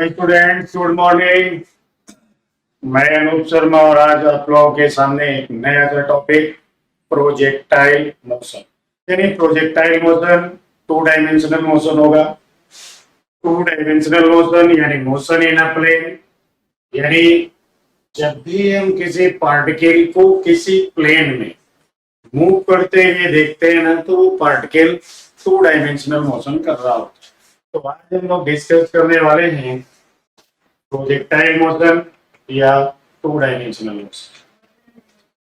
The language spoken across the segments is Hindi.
Hi students, good morning. मैं अनूप शर्मा और आज आप लोगों के सामने एक नया सा टॉपिक प्रोजेक्टाइल मोशन यानी प्रोजेक्टाइल मोशन 2 डायमेंशनल मोशन होगा। 2 डायमेंशनल मोशन यानी मोशन इन अ प्लेन, यानी जब भी हम किसी पार्टिकल को किसी प्लेन में मूव करते हुए देखते हैं ना, तो वो पार्टिकल 2 डायमेंशनल मोशन कर रहा होता है। तो आज हम लोग डिस्कस करने वाले हैं प्रोजेक्टाइल मोशन या 2 डायमेंशनल मोशन।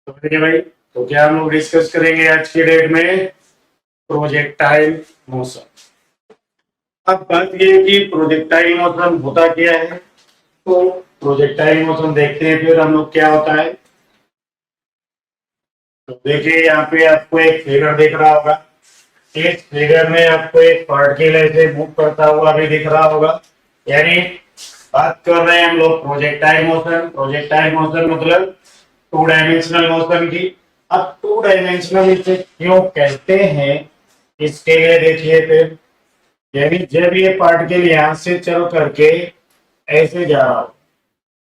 तो देखिए भाई, तो क्या हम लोग डिस्कस करेंगे आज के डेट में प्रोजेक्टाइल मोशन। अब बात ये है कि प्रोजेक्टाइल मोशन होता क्या है। तो प्रोजेक्टाइल मोशन देखते हैं फिर हम लोग क्या होता है। तो देखिए यहाँ पे आपको एक फिगर दिख रहा होगा। इस फिगर में आपको एक पार्टिकल ऐसे मूव करता हुआ भी दिख रहा होगा, यानी बात कर रहे हैं हम लोग प्रोजेक्टाइल मोशन। प्रोजेक्टाइल मोशन मतलब 2 डायमेंशनल मोशन की। अब 2 डायमेंशनल इसे क्यों कहते हैं, इसके लिए देखिए फिर, यानी जब ये पार्टिकल यहाँ से चल करके ऐसे जा रहा हो,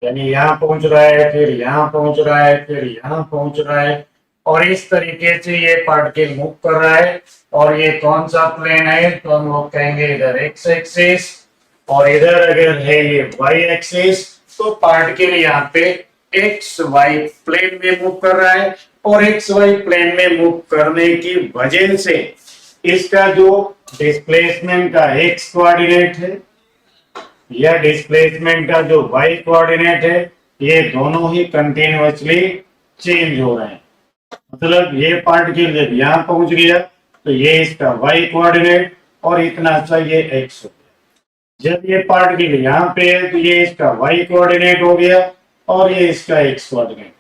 यानी यहाँ पहुंच रहा है, फिर यहाँ पहुंच रहा है, फिर यहाँ पहुंच रहा है, और इस तरीके से ये पार्टिकल मूव कर रहा है। और ये कौन सा प्लेन है, तो हम लोग कहेंगे इधर एक्स एक्सिस, और इधर अगर है ये वाई एक्सिस, तो पार्टिकल यहाँ पे एक्स वाई प्लेन में मूव कर रहा है। और एक्स वाई प्लेन में मूव करने की वजह से इसका जो डिस्प्लेसमेंट का एक्स कोऑर्डिनेट है या डिस्प्लेसमेंट का जो वाई कोऑर्डिनेट है, ये दोनों ही कंटिन्यूअसली चेंज हो रहे हैं। मतलब ये पार्टिकल जब यहाँ पहुंच गया तो ये इसका वाई कोऑर्डिनेट और इतना सा ये एक्स हो गया। जब ये पार्टिकल यहाँ पे है तो ये इसका वाई कोऑर्डिनेट हो गया और ये इसका एक्स कोऑर्डिनेट।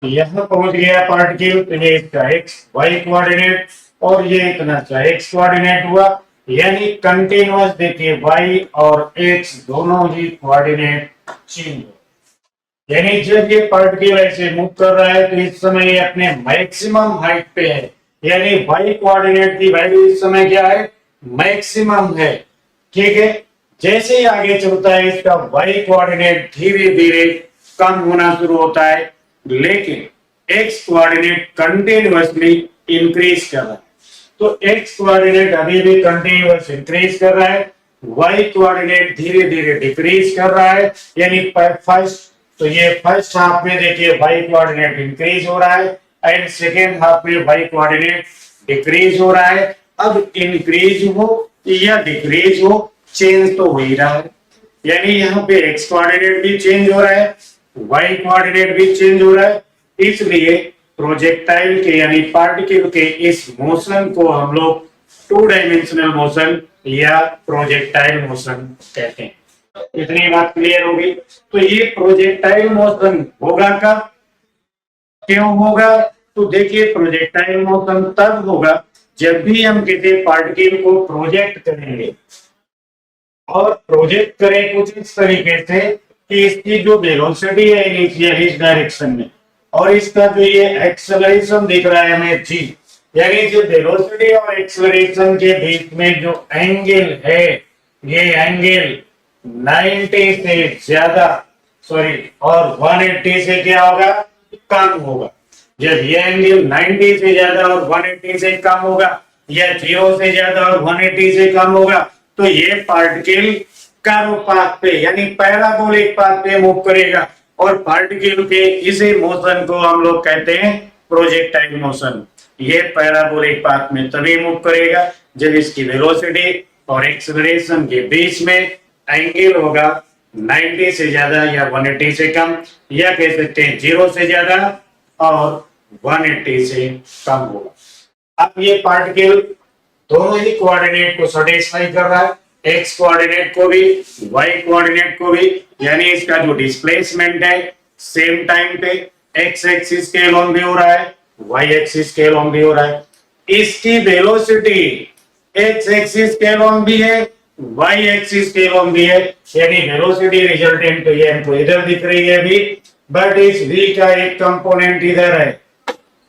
तो यहाँ पहुंच गया पार्टिकल तो ये इसका एक्स वाई कोऑर्डिनेट और ये इतना सा एक्स कोऑर्डिनेट हुआ, यानी कंटिन्यूअस देखिए वाई और एक्स दोनों ही कोऑर्डिनेट चेंज हो। यानी जब ये पार्टिकल ऐसे मूव कर रहा है तो इस समय ये अपने मैक्सिमम हाइट पे है, यानी वाई कोऑर्डिनेट की वैल्यू इस समय क्या है, मैक्सिमम है। ठीक है, जैसे ही आगे चलता है इसका वाई कोऑर्डिनेट धीरे धीरे कम होना शुरू होता है, लेकिन एक्स कोऑर्डिनेट कंटिन्यूअसली इंक्रीज कर रहा है। तो एक्स कोऑर्डिनेट अभी भी कंटिन्यूअस इंक्रीज कर रहा है, वाई कोऑर्डिनेट धीरे धीरे डिक्रीज कर रहा है। यानी फर्स्ट, तो ये फर्स्ट हाफ में देखिए वाई कोऑर्डिनेट इंक्रीज हो रहा है एंड सेकेंड हाफ में वाई कोऑर्डिनेट डिक्रीज हो रहा है। अब इंक्रीज हो या डिक्रीज हो, चेंज तो हो ही रहा है, यानी यहाँ पे एक्स कोऑर्डिनेट भी चेंज हो रहा है, वाई कोऑर्डिनेट भी चेंज हो रहा है। इसलिए प्रोजेक्टाइल के यानी पार्टिकल के इस मोशन को हम लोग 2 डायमेंशनल मोशन या प्रोजेक्टाइल मोशन कहते हैं। इतनी बात क्लियर होगी। तो ये प्रोजेक्टाइल मोशन होगा कब, क्यों होगा, तो देखिए प्रोजेक्टाइल मोशन तब होगा जब भी हम किसी पार्टिकल को प्रोजेक्ट करेंगे, और प्रोजेक्ट करें कुछ इस तरीके से कि इसकी जो वेलोसिटी है इनिशियल इस डायरेक्शन में, और इसका जो ये एक्सेलरेशन दिख रहा है हमें जी, यानी जो वेलोसिटी और एक्सेलरेशन के बीच में जो एंगल है, ये एंगल 90 से ज्यादा और 180 से क्या होगा, कम होगा। जब ये एंगल 90 से ज्यादा और 180 से कम होगा, या 0 से ज्यादा और 180 से कम होगा, तो ये पार्टिकल कर्व पाथ पे यानी पैराबोलिक पाथ पे मूव करेगा। और पार्टिकल के इसी मोशन को हम लोग कहते हैं प्रोजेक्टाइल मोशन। ये पैराबोलिक पाथ में तभी मूव करेगा जब इसकी वेलोसिटी और एक्सेलरेशन के बीच में एंगल होगा 90 से ज्यादा या 180 से कम, या कह सकते हैं 0 से ज्यादा और 180 से कम होगा। अब ये पार्टिकल दोनों ही कोऑर्डिनेट को सेटिस्फाई कर रहा है, एक्स कोऑर्डिनेट को भी वाई कोऑर्डिनेट को भी, यानी इसका जो डिस्प्लेसमेंट है सेम टाइम पे एक्स एक्सिस के अलोंग भी हो रहा है, वाई एक्सिस के अलोंग भी हो रहा है। इसकी वेलोसिटी एक्स एक्सिस के अलोंग भी है, वाई एक्सिस के अलोंग भी है, यानी वेलोसिटी रिजल्टेंट तो ये हमको इधर दिख रही है अभी, बट इस v का एक कंपोनेंट इधर है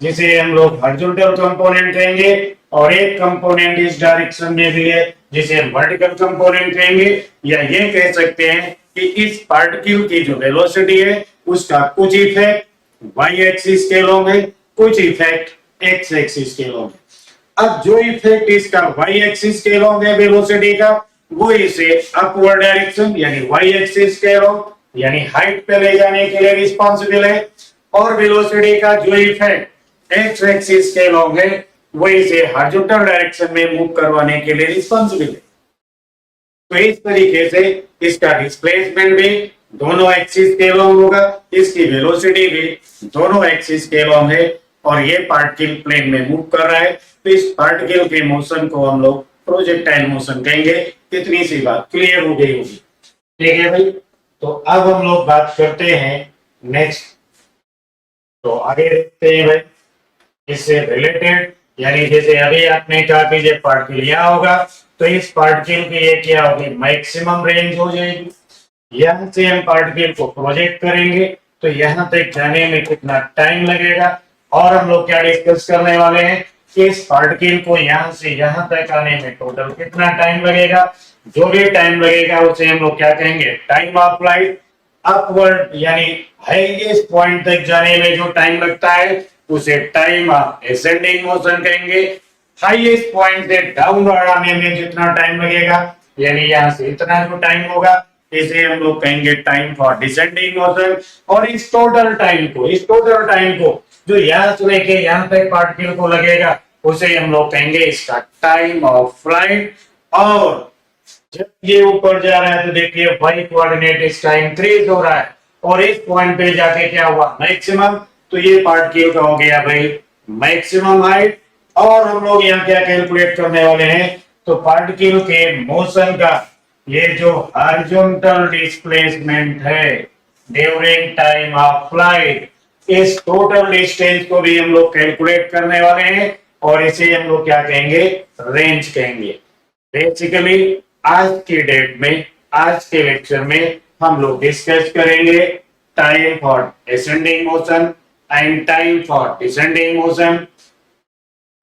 जिसे हम लोग हॉरिजॉन्टल कंपोनेंट कहेंगे, और एक कंपोनेंट इस डायरेक्शन में भी है जिसे हम वर्टिकल कंपोनेंट कहेंगे, या ये कह सकते हैं कि इस पार्टिकल की जो वेलोसिटी है उसका कुछ इफेक्ट वाई एक्सिस के लॉन्ग है, कुछ इफेक्ट एक्स एक्सिस के लॉन्ग है। अब जो इफेक्ट इसका वाई एक्सिस के लॉन्ग है वेलोसिटी का, वो इसे अपवर्ड डायरेक्शन यानी वाई एक्सिस के लॉन्ग यानी हाइट पे ले जाने के लिए रिस्पॉन्सिबल है, और वेलोसिटी का जो इफेक्ट एक्स एक्सिस के लॉन्ग है वो इसे हॉरिजॉन्टल डायरेक्शन में मूव करवाने के लिए रिस्पॉन्सिबल है। तो इस तरीके से इसका डिस्प्लेसमेंट भी दोनों एक्सिस के लॉन्ग होगा, इसकी वेलोसिटी भी दोनों एक्सिस के लॉन्ग है, और ये पार्टिकल प्लेन में मूव कर रहा है, तो इस पार्टिकल के मोशन को हम लोग प्रोजेक्टाइल मोशन कहेंगे। कितनी सी बात क्लियर हो गई होगी, ठीक है भाई। तो अब हम लोग बात करते हैं नेक्स्ट, तो आगे देखते हैं भाई इससे रिलेटेड, यानी जैसे अभी आपने कहा कि ये पार्टिकल यहाँ होगा, तो इस पार्टिकल की ये क्या होगी, मैक्सिमम रेंज हो जाएगी। यहाँ से हम पार्टिकल को प्रोजेक्ट करेंगे तो यहाँ तक जाने में कितना टाइम लगेगा, और हम लोग क्या डिस्कस करने वाले हैं कि इस पार्टिकल को यहाँ से यहाँ तक आने में टोटल कितना टाइम लगेगा। जो भी टाइम लगेगा उसे हम लोग क्या कहेंगे, टाइम ऑफ फ्लाइट। अपवर्ड यानी हाईएस्ट पॉइंट तक जाने में जो टाइम लगता है उसे टाइम ऑफ एसेंडिंग मोशन कहेंगे। हाईएस्ट पॉइंट से डाउनवर्ड आने में जितना टाइम लगेगा, यानी यहाँ से इतना जो टाइम होगा, इसे हम लोग कहेंगे टाइम फॉर डिसेंडिंग मोशन। और इस टोटल टाइम को जो यहाँ से लेके यहाँ तक पार्टिकल को लगेगा उसे हम लोग कहेंगे इसका टाइम ऑफ फ्लाइट। और जब ये ऊपर जा रहा है तो देखिए वाई कोऑर्डिनेट इसका इंक्रीज हो रहा है, और इस पॉइंट पे जाके क्या हुआ, मैक्सिमम। तो ये पार्टिकल का हो गया भाई मैक्सिमम हाइट। और हम लोग यहाँ क्या कैलकुलेट करने वाले हैं, तो पार्टिकल के मोशन का ये जो हॉरिजॉन्टल डिस्प्लेसमेंट है ड्यूरिंग टाइम ऑफ फ्लाइट, इस टोटल डिस्टेंस को भी हम लोग कैलकुलेट करने वाले हैं, और इसे हम लोग क्या कहेंगे, रेंज कहेंगे। बेसिकली आज की डेट में, आज के लेक्चर में हम लोग डिस्कस करेंगे time for ascending motion and time for descending motion,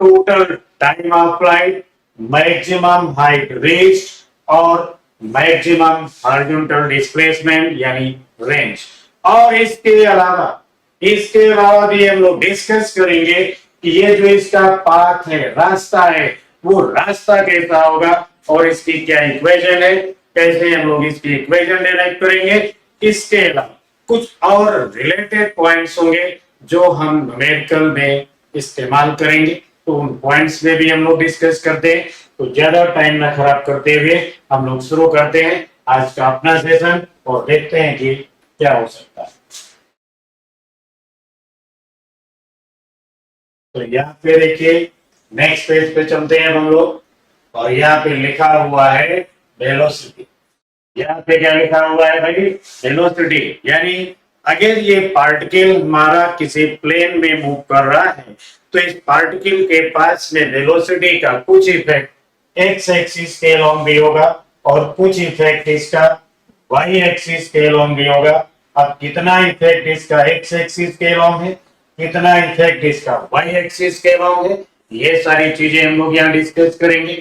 total time of flight, maximum height reach, और मैक्सिमम हॉरिजॉन्टल डिस्प्लेसमेंट यानी रेंज। और इसके अलावा भी हम लोग डिस्कस करेंगे कि ये जो इसका पाथ है, रास्ता है, वो रास्ता कैसा होगा, और इसकी क्या इक्वेशन है, कैसे हम लोग इसकी इक्वेशन डिराइव करेंगे। इसके अलावा कुछ और रिलेटेड पॉइंट्स होंगे जो हम न्यूमेरिकल में इस्तेमाल करेंगे, तो उन पॉइंट्स में भी हम लोग डिस्कस करते हैं। तो ज्यादा टाइम ना खराब करते हुए हम लोग शुरू करते हैं आज का अपना सेशन, और देखते हैं कि क्या हो सकता है। तो यहाँ पे देखिए नेक्स्ट पेज पे चलते हैं हम लोग, और यहाँ पे लिखा हुआ है वेलोसिटी। यहाँ पे क्या लिखा हुआ है भाई, वेलोसिटी। यानी अगर ये पार्टिकल हमारा किसी प्लेन में मूव कर रहा है तो इस पार्टिकल के पास में वेलोसिटी का कुछ इफेक्ट एक्स एक्सिस के लॉन्ग भी होगा, और कुछ इफेक्ट इसका वाई एक्सिस के लॉन्ग भी होगा। अब कितना इफेक्ट इसका एक्स एक्सिस के लॉन्ग है, कितना इफेक्ट इसका वाई एक्सिस के लॉन्ग है, ये सारी चीजें हम लोग यहाँ डिस्कस करेंगे।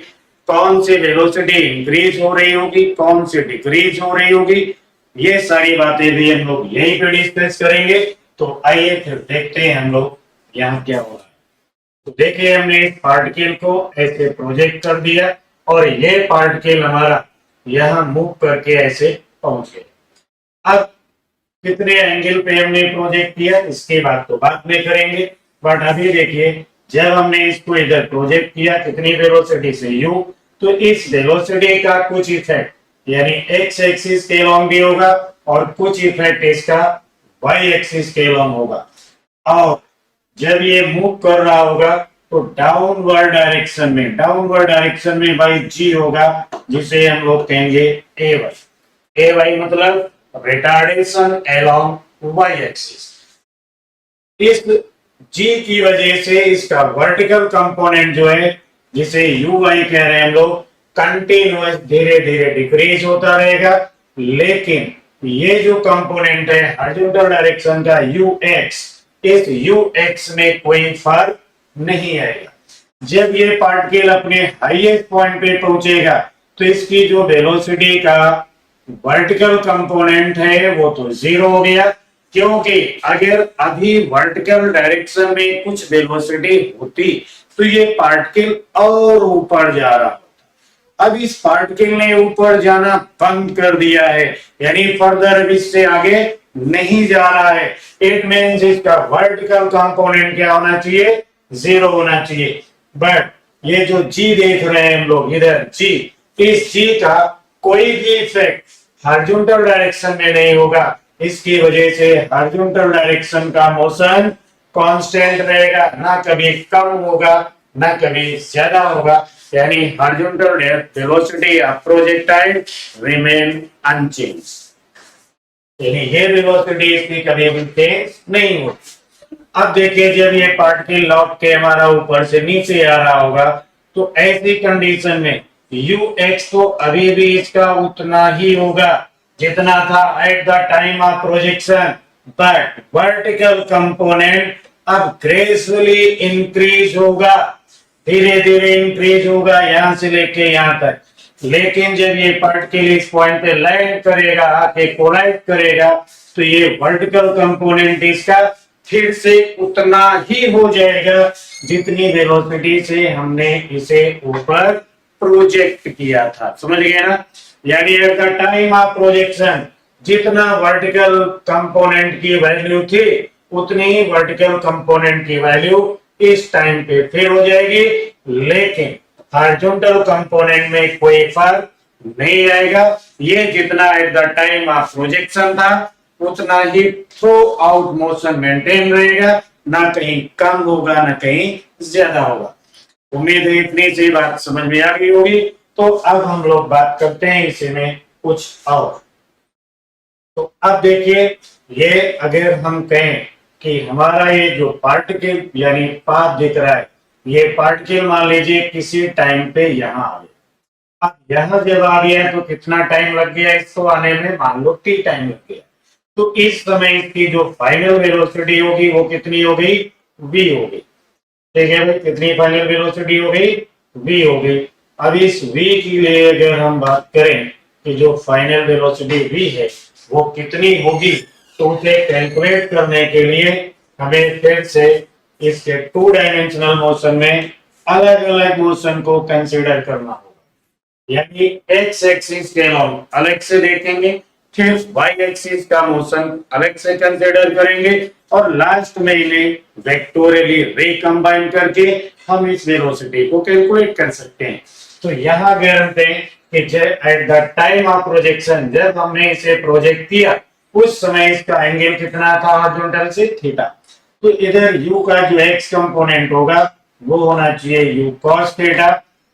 कौन सी वेलोसिटी इंक्रीज हो रही होगी, कौन सी डिक्रीज हो रही होगी, ये सारी बातें भी हम लोग यहीं पे डिस्कस करेंगे। तो आइए फिर देखते हैं हम लोग यहाँ क्या हो रहा है। तो देखिए हमने इस पार्टिकल को ऐसे प्रोजेक्ट कर दिया, और ये पार्टिकल हमारा यहाँ मूव करके ऐसे पहुंच गया। अब कितने एंगल पे हमने प्रोजेक्ट किया इसकी बात तो बाद में करेंगे, बट अभी देखिए जब हमने इसको इधर प्रोजेक्ट किया कितनी वेलोसिटी से u, तो इस वेलोसिटी का कुछ इफेक्ट यानी x एक्सिस के लॉन्ग भी होगा, और कुछ इफेक्ट इसका y एक्सिस के लॉन्ग होगा। और जब ये मूव कर रहा होगा तो डाउनवर्ड डायरेक्शन में भाई g होगा, जिसे हम लोग कहेंगे ay मतलब रिटार्डेशन अलोंग y एक्सिस। इस g की वजह से इसका वर्टिकल कंपोनेंट जो है, जिसे uy कह रहे हैं हम लोग, कंटिन्यूअस धीरे धीरे डिक्रीज होता रहेगा। लेकिन ये जो कंपोनेंट है हॉरिजॉन्टल डायरेक्शन का ux, इस ux में कोई फर्क नहीं आएगा। जब ये पार्टिकल अपने हाईएस्ट पॉइंट पे पहुंचेगा तो इसकी जो वेलोसिटी का वर्टिकल कंपोनेंट है वो तो जीरो हो गया, क्योंकि अगर अभी वर्टिकल डायरेक्शन में कुछ वेलोसिटी होती तो ये पार्टिकल और ऊपर जा रहा होता। अब इस पार्टिकल ने ऊपर जाना बंद कर दिया है, यानी फर्दर अब इससे आगे नहीं जा रहा है। इट मींस इसका वर्टिकल कंपोनेंट क्या होना चाहिए, जीरो होना चाहिए। बट ये जो जी देख रहे हैं हम लोग इधर जी, इस जी का कोई भी इफेक्ट हॉरिजॉन्टल डायरेक्शन में नहीं होगा। इसकी वजह से हॉरिजॉन्टल डायरेक्शन का मोशन कांस्टेंट रहेगा, ना कभी कम होगा ना कभी ज्यादा होगा, यानी horizontal velocity of projectile remain unchange, यानी ये वेलोसिटी इसकी कभी भी चेंज नहीं होगी। अब देखिए जब ये पार्टिकल लौट के हमारा ऊपर से नीचे आ रहा होगा तो ऐसी कंडीशन में ux तो अभी भी इसका उतना ही होगा जितना था eight the time of projection, but vertical component अब ग्रेजुअली इंक्रीज होगा, धीरे धीरे इंक्रीज होगा यहां से लेके यहां तक। लेकिन जब ये पार्टिकल इस पॉइंट पे लैंड करेगा, आके कोलाइड करेगा, तो ये वर्टिकल कंपोनेंट इसका फिर से उतना ही हो जाएगा जितनी वेलोसिटी से हमने इसे ऊपर प्रोजेक्ट किया था। समझ गए ना, यानी eight the time of projection जितना वर्टिकल कंपोनेंट की वैल्यू थी उतनी ही वर्टिकल कंपोनेंट की वैल्यू इस टाइम पे फिर हो जाएगी, लेकिन हॉरिजॉन्टल कंपोनेंट में कोई फर्क नहीं आएगा। ये जितना eight the time of projection था उतना ही थ्रू आउट मोशन मेंटेन रहेगा, ना कहीं कम होगा ना कहीं ज्यादा होगा। उम्मीद है इतनी सी बात समझ में आ गई होगी। तो अब हम लोग बात करते हैं इसी में कुछ और। तो अब देखिए ये अगर हम कहें कि हमारा ये जो पार्टिकल यानी पाथ दिख रहा है, ये पार्टिकल मान लीजिए किसी टाइम पे यहाँ आ गया। अब यहाँ जब आ गया तो कितना टाइम लग गया इसको आने में, मान लो t टाइम लग गया। तो इस समय इसकी जो फाइनल वेलोसिटी होगी वो कितनी हो गई, v हो गई। ठीक है भाई, कितनी फाइनल वेलोसिटी हो गई, v हो गई। अब इस v के लिए अगर हम बात करें कि जो फाइनल वेलोसिटी v है वो कितनी होगी, तो उसे कैलकुलेट करने के लिए हमें फिर से इसके टू डायमेंशनल मोशन में अलग अलग मोशन को कंसीडर करना होगा। यानी एक्स एक्सिस के हम अलग से देखेंगे, फिर वाई एक्सिस का मोशन अलग से कंसीडर करेंगे, और लास्ट में इन्हें वेक्टोरियली रिकंबाइन करके हम इस वेलोसिटी को कैलकुलेट कर सकते हैं। तो यहाँ अगर हम दें कि eight the time of projection जब हमने इसे प्रोजेक्ट किया उस समय इसका एंगल कितना था हॉरिजॉन्टल से, थीटा। तो इधर u का जो x कंपोनेंट होगा वो होना चाहिए u cos थीटा,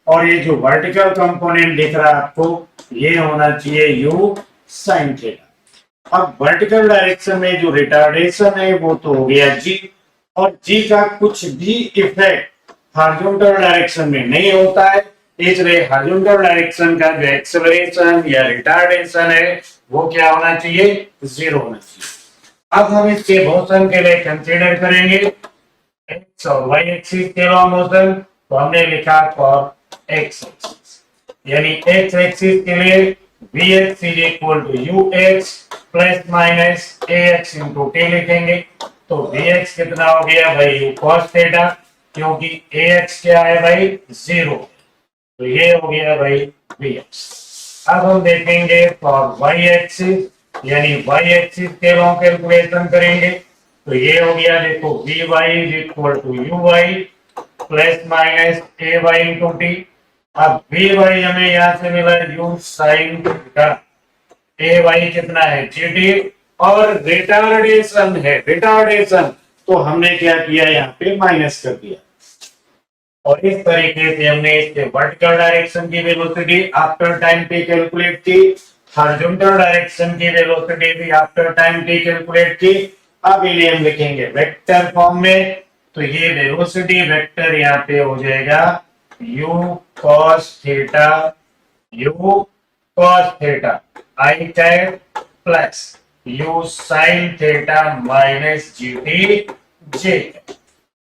और ये जो वर्टिकल कंपोनेंट दिख रहा है आपको ये होना चाहिए u sin थीटा। अब वर्टिकल डायरेक्शन में जो रिटार्डेशन है वो तो हो गया g, और g का कुछ भी इफेक्ट हॉरिजॉन्टल डायरेक्शन में नहीं होता है, इसलिए हॉरिजॉन्टल डायरेक्शन का जो एक्सेलरेशन या रिटार्डेशन है वो क्या होना चाहिए, जीरो होना चाहिए। अब हम इसके मोशन के लिए कंसीडर करेंगे एक्स और वाई एक्सिस के लॉन्ग मोशन, तो हमने लिखा फॉर एक्स एक्सिस, यानी एक्स एक्सिस के लिए vx is equal to ux plus minus ax into t लिखेंगे। तो vx कितना हो गया भाई u cos थीटा, क्योंकि ax क्या है भाई, जीरो, तो ये हो गया भाई vx। अब हम देखेंगे फॉर y एक्सिस, यानी y एक्सिस के लॉन्ग कैलकुलेशन करेंगे, तो ये हो गया देखो vy is equal to uy plus minus ay into t। अब vy हमें यहाँ से मिला u sin थीटा, ay कितना है gt, और रिटार्डेशन है रिटार्डेशन, तो हमने क्या किया यहाँ पे माइनस कर दिया, और इस तरीके से हमने इसके वर्टिकल डायरेक्शन की velocity after time t calculate की, हॉरिजॉन्टल डायरेक्शन की वेलोसिटी भी आफ्टर टाइम t कैलकुलेट की। अब इन्हें हम लिखेंगे वेक्टर फॉर्म में, तो ये वेलोसिटी वेक्टर यहाँ पे हो जाएगा u cos theta I cap plus u sin theta minus gt j।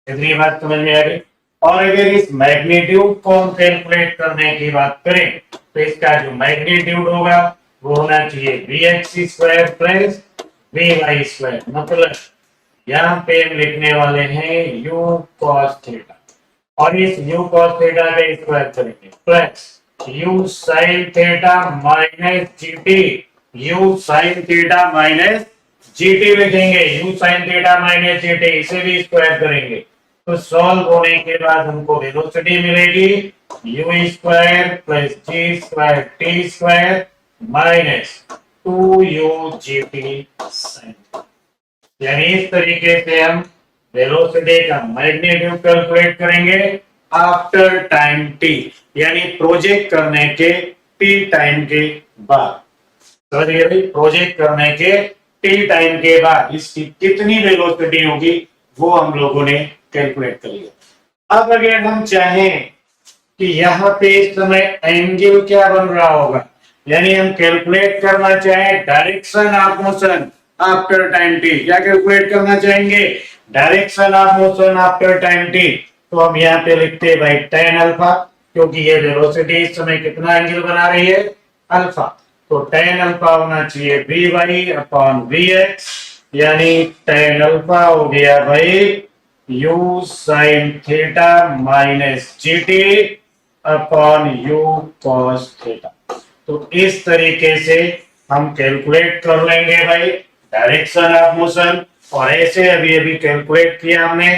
इतनी बात समझ में आ गई। और अगर इस मैग्नीट्यूड को हम कैलकुलेट करने की बात करें तो इसका जो मैग्नीट्यूड होगा वो होना चाहिए vx² प्लस vy²। मतलब यहाँ पे हम लिखने वाले हैं u cos थीटा और इस u cos थीटा का स्क्वायर करेंगे plus u sin theta minus gt। u sin theta minus gt लिखेंगे, u sin theta minus gt, इसे भी स्क्वायर करेंगे तो सॉल्व होने के बाद हमको वेलोसिटी मिलेगी u² plus g² t² minus 2ugt sin। यानी इस तरीके से हम वेलोसिटी का मैग्नीट्यूड कैलकुलेट करेंगे आफ्टर टाइम t, यानी प्रोजेक्ट करने के t टाइम के बाद। समझिए भाई, प्रोजेक्ट करने के t टाइम के बाद इसकी कितनी वेलोसिटी होगी वो हम लोगों ने कैलकुलेट कर लिया। अब अगर हम चाहें कि यहाँ पे इस समय एंगल क्या बन रहा होगा, यानी हम कैलकुलेट करना चाहें direction of motion after time T, क्या कैलकुलेट करना चाहेंगे direction of motion after time T, तो हम यहाँ पे लिखते हैं भाई tan अल्फा, क्योंकि ये वेलोसिटी इस समय कितना एंगल बना रही है अल्फा, तो tan अल्फा होना चाहिए vy/vx, यानी tan अल्फा हो गया भाई u sin theta minus gt upon u cos theta. तो इस तरीके से हम कैलकुलेट कर लेंगे भाई डायरेक्शन ऑफ मोशन, और ऐसे अभी अभी कैलकुलेट किया हमने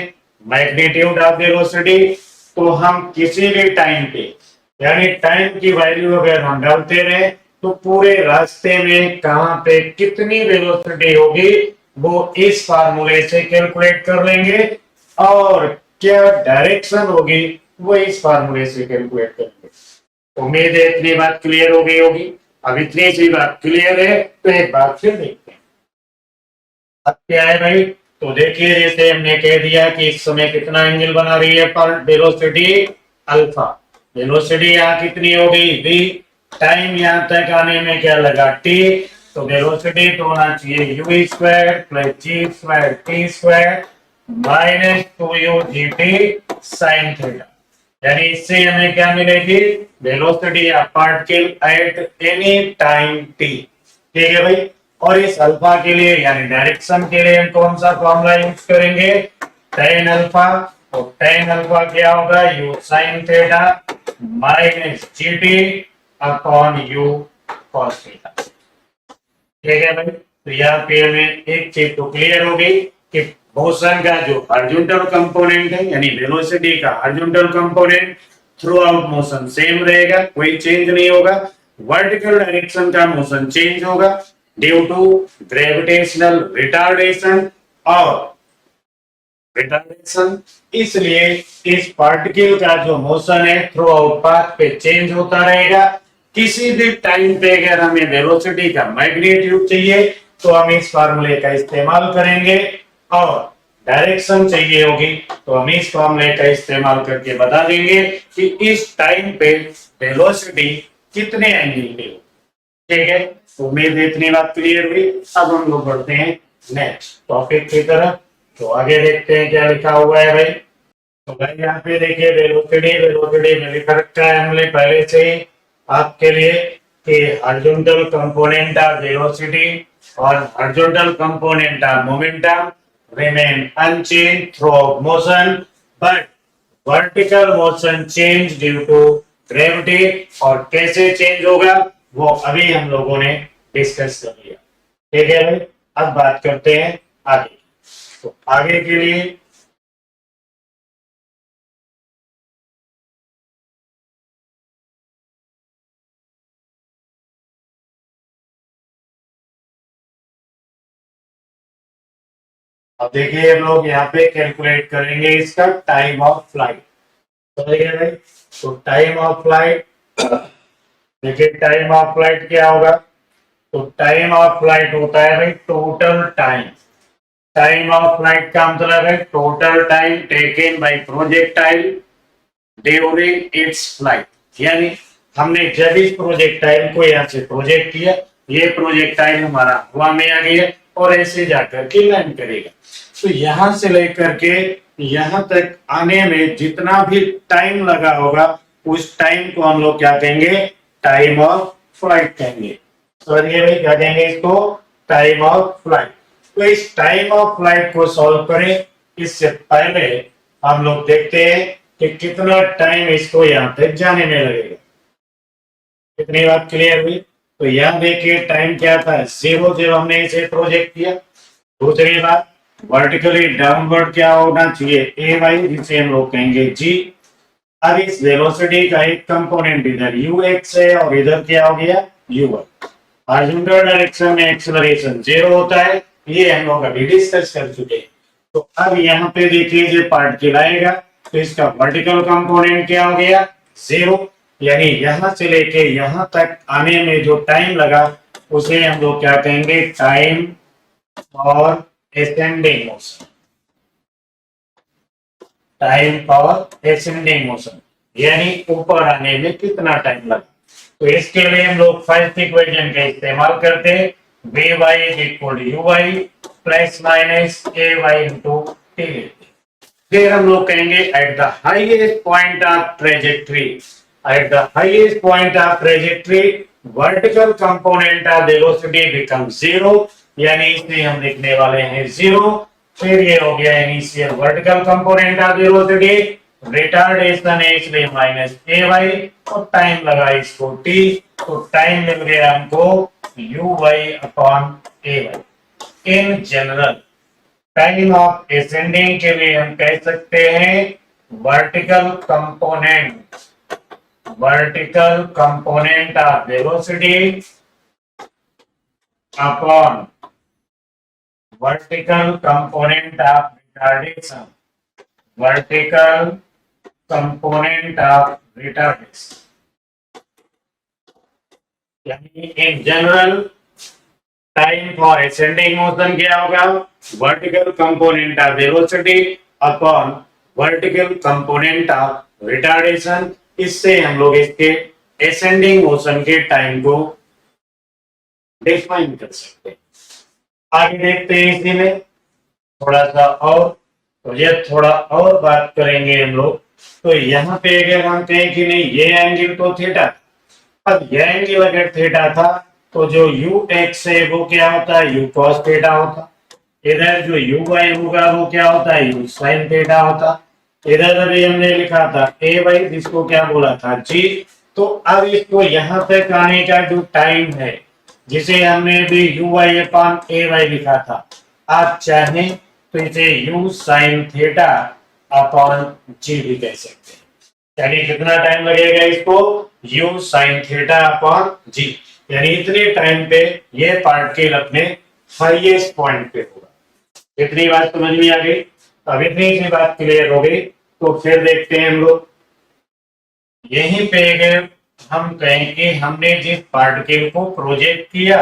मैग्नीट्यूड ऑफ वेलोसिटी। तो हम किसी भी टाइम पे, यानी टाइम की वैल्यू अगर हम डालते रहे तो पूरे रास्ते में कहां पे कितनी वेलोसिटी होगी वो इस फार्मूले से कैलकुलेट कर लेंगे, और क्या डायरेक्शन होगी वो इस फार्मूले से कैलकुलेट करेंगे। उम्मीद है इतनी बात क्लियर हो गई होगी। अब इतनी सी बात क्लियर है तो एक बार फिर देखते हैं अब क्या है भाई। तो देखिए जैसे हमने कह दिया कि इस समय कितना एंगल बना रही है पर वेलोसिटी अल्फा, वेलोसिटी यहाँ कितनी हो गई v, टाइम यहाँ तक आने में क्या लगा t, तो वेलोसिटी तो होना चाहिए u² plus g² t² minus 2ugt sin theta. यानी इससे हमें क्या मिलेगी velocity of particle at any time t। ठीक है भाई, और इस अल्फा के लिए यानी डायरेक्शन के लिए हम कौन सा फॉर्मूला यूज करेंगे tan अल्फा, तो tan अल्फा क्या होगा u sin theta minus gt upon u cos theta. ठीक है भाई, तो यहाँ पे हमें एक चीज तो क्लियर हो गई कि मोशन का जो हॉरिजॉन्टल कंपोनेंट है यानी वेलोसिटी का horizontal component through out motion same रहेगा, कोई चेंज नहीं होगा। वर्टिकल डायरेक्शन का मोशन चेंज होगा ड्यू टू ग्रेविटेशनल रिटार्डेशन और रिटार्डेशन, इसलिए इस पार्टिकल का जो मोशन है थ्रू आउट पाथ पे चेंज होता रहेगा। किसी भी टाइम पे अगर हमें वेलोसिटी का मैग्नीट्यूड चाहिए तो हम इस फार्मूले का इस्तेमाल करेंगे, और डायरेक्शन चाहिए होगी तो हम इस फार्मूले का इस्तेमाल करके बता देंगे कि इस टाइम पे वेलोसिटी कितने एंगल पे हो। ठीक है, उम्मीद है इतनी बात क्लियर हुई। अब हम लोग बढ़ते हैं नेक्स्ट टॉपिक की तरफ। तो आगे देखते हैं क्या लिखा हुआ है भाई। तो भाई यहाँ पे देखिए वेलोसिटी, वेलोसिटी में लिखा रखा है हमने पहले से ही आपके लिए कि हॉरिजॉन्टल कंपोनेंट ऑफ वेलोसिटी और horizontal component of momentum remain unchanged throughout motion, but vertical motion change due to gravity। और कैसे चेंज होगा वो अभी हम लोगों ने डिस्कस कर लिया। ठीक है भाई, अब बात करते हैं आगे। तो आगे के लिए अब देखिए हम लोग यहाँ पे कैलकुलेट करेंगे इसका टाइम ऑफ फ्लाइट। समझ गए भाई, तो टाइम ऑफ फ्लाइट, देखिए टाइम ऑफ फ्लाइट क्या होगा, तो टाइम ऑफ फ्लाइट होता है भाई total time. Time of flight का मतलब है total time taken by projectile during its flight, यानी हमने जब इस प्रोजेक्टाइल को यहाँ से प्रोजेक्ट किया, ये प्रोजेक्टाइल हमारा हवा में आ गया और ऐसे जाकर के लैंड करेगा। तो यहां से लेकर के यहाँ तक आने में जितना भी टाइम लगा होगा उस टाइम को हम लोग क्या कहेंगे, टाइम ऑफ फ्लाइट कहेंगे। समझिए भाई, क्या कहेंगे इसको, टाइम ऑफ फ्लाइट। तो इस टाइम ऑफ फ्लाइट को सॉल्व करें, इससे पहले हम लोग देखते हैं कि कितना टाइम इसको यहाँ तक जाने में लगेगा। कितनी बात क्लियर हुई। तो यहाँ देखिए टाइम क्या था, 0 जब हमने इसे प्रोजेक्ट किया। दूसरी बात, वर्टिकली डाउनवर्ड क्या होना चाहिए, ए वाई, जिसे हम लोग कहेंगे जी। अब इस वेलोसिटी का एक कंपोनेंट इधर यू एक्स है और इधर क्या हो गया, यू वाई। हॉरिजॉन्टल डायरेक्शन में एक्सेलरेशन 0 होता है, ये हम लोग अभी डिस्कस कर चुके हैं। तो अब यहाँ पे देखिए जो पार्टिकल आएगा तो इसका वर्टिकल कंपोनेंट क्या हो गया, 0। यानी यहां से लेके यहां तक आने में जो टाइम लगा उसे हम लोग क्या कहेंगे, टाइम और ascending motion, time for ascending motion, यानी ऊपर आने में कितना टाइम लगा। तो इसके लिए हम लोग फर्स्ट इक्वेशन का इस्तेमाल करते हैं, V Y is equal to U Y plus minus A Y into T. फिर हम लोग कहेंगे at the highest point of trajectory, at the highest point of trajectory vertical component of velocity become 0, यानी इसे हम लिखने वाले हैं 0। फिर ये हो गया initial vertical component of velocity, retardation है इसलिए माइनस ए वाई, और टाइम लगा इसको टी, तो टाइम मिल गया हमको U Y upon A Y. In general time of ascending के लिए हम कह सकते हैं vertical component, vertical component of velocity upon vertical component of retardation, vertical component of retardation, यानी in general time for ascending motion क्या होगा, vertical component of velocity upon vertical component of retardation। इससे हम लोग इसके ascending motion के टाइम को डिफाइन कर सकते हैं। आगे देखते हैं इसी में थोड़ा सा और, तो ये थोड़ा और बात करेंगे हम लोग। तो यहाँ पे अगर हम कहें कि नहीं ये एंगल तो थीटा, अब ये एंगल अगर थीटा था तो जो यू एक्स है वो क्या होता है, यू कॉस थीटा होता। इधर जो यू वाई होगा वो क्या होता है, यू साइन थीटा होता। इधर अभी हमने लिखा था ए वाई, जिसको क्या बोला था जी। तो अब इसको यहाँ तक आने का जो टाइम है, जिसे हमने भी U Y upon A Y लिखा था, आप चाहें तो इसे U sine theta upon G भी कह सकते हैं। यानी कितना टाइम लगेगा इसको, यू साइन थीटा अपॉन जी, यानी इतने टाइम पे ये पार्टिकल अपने हाईएस्ट पॉइंट पे होगा। इतनी बात समझ में आ गई। अब इतनी सी बात क्लियर हो गई तो फिर देखते हैं हम लोग यहीं पे अगर हम कहें कि हमने जिस पार्टिकल को प्रोजेक्ट किया,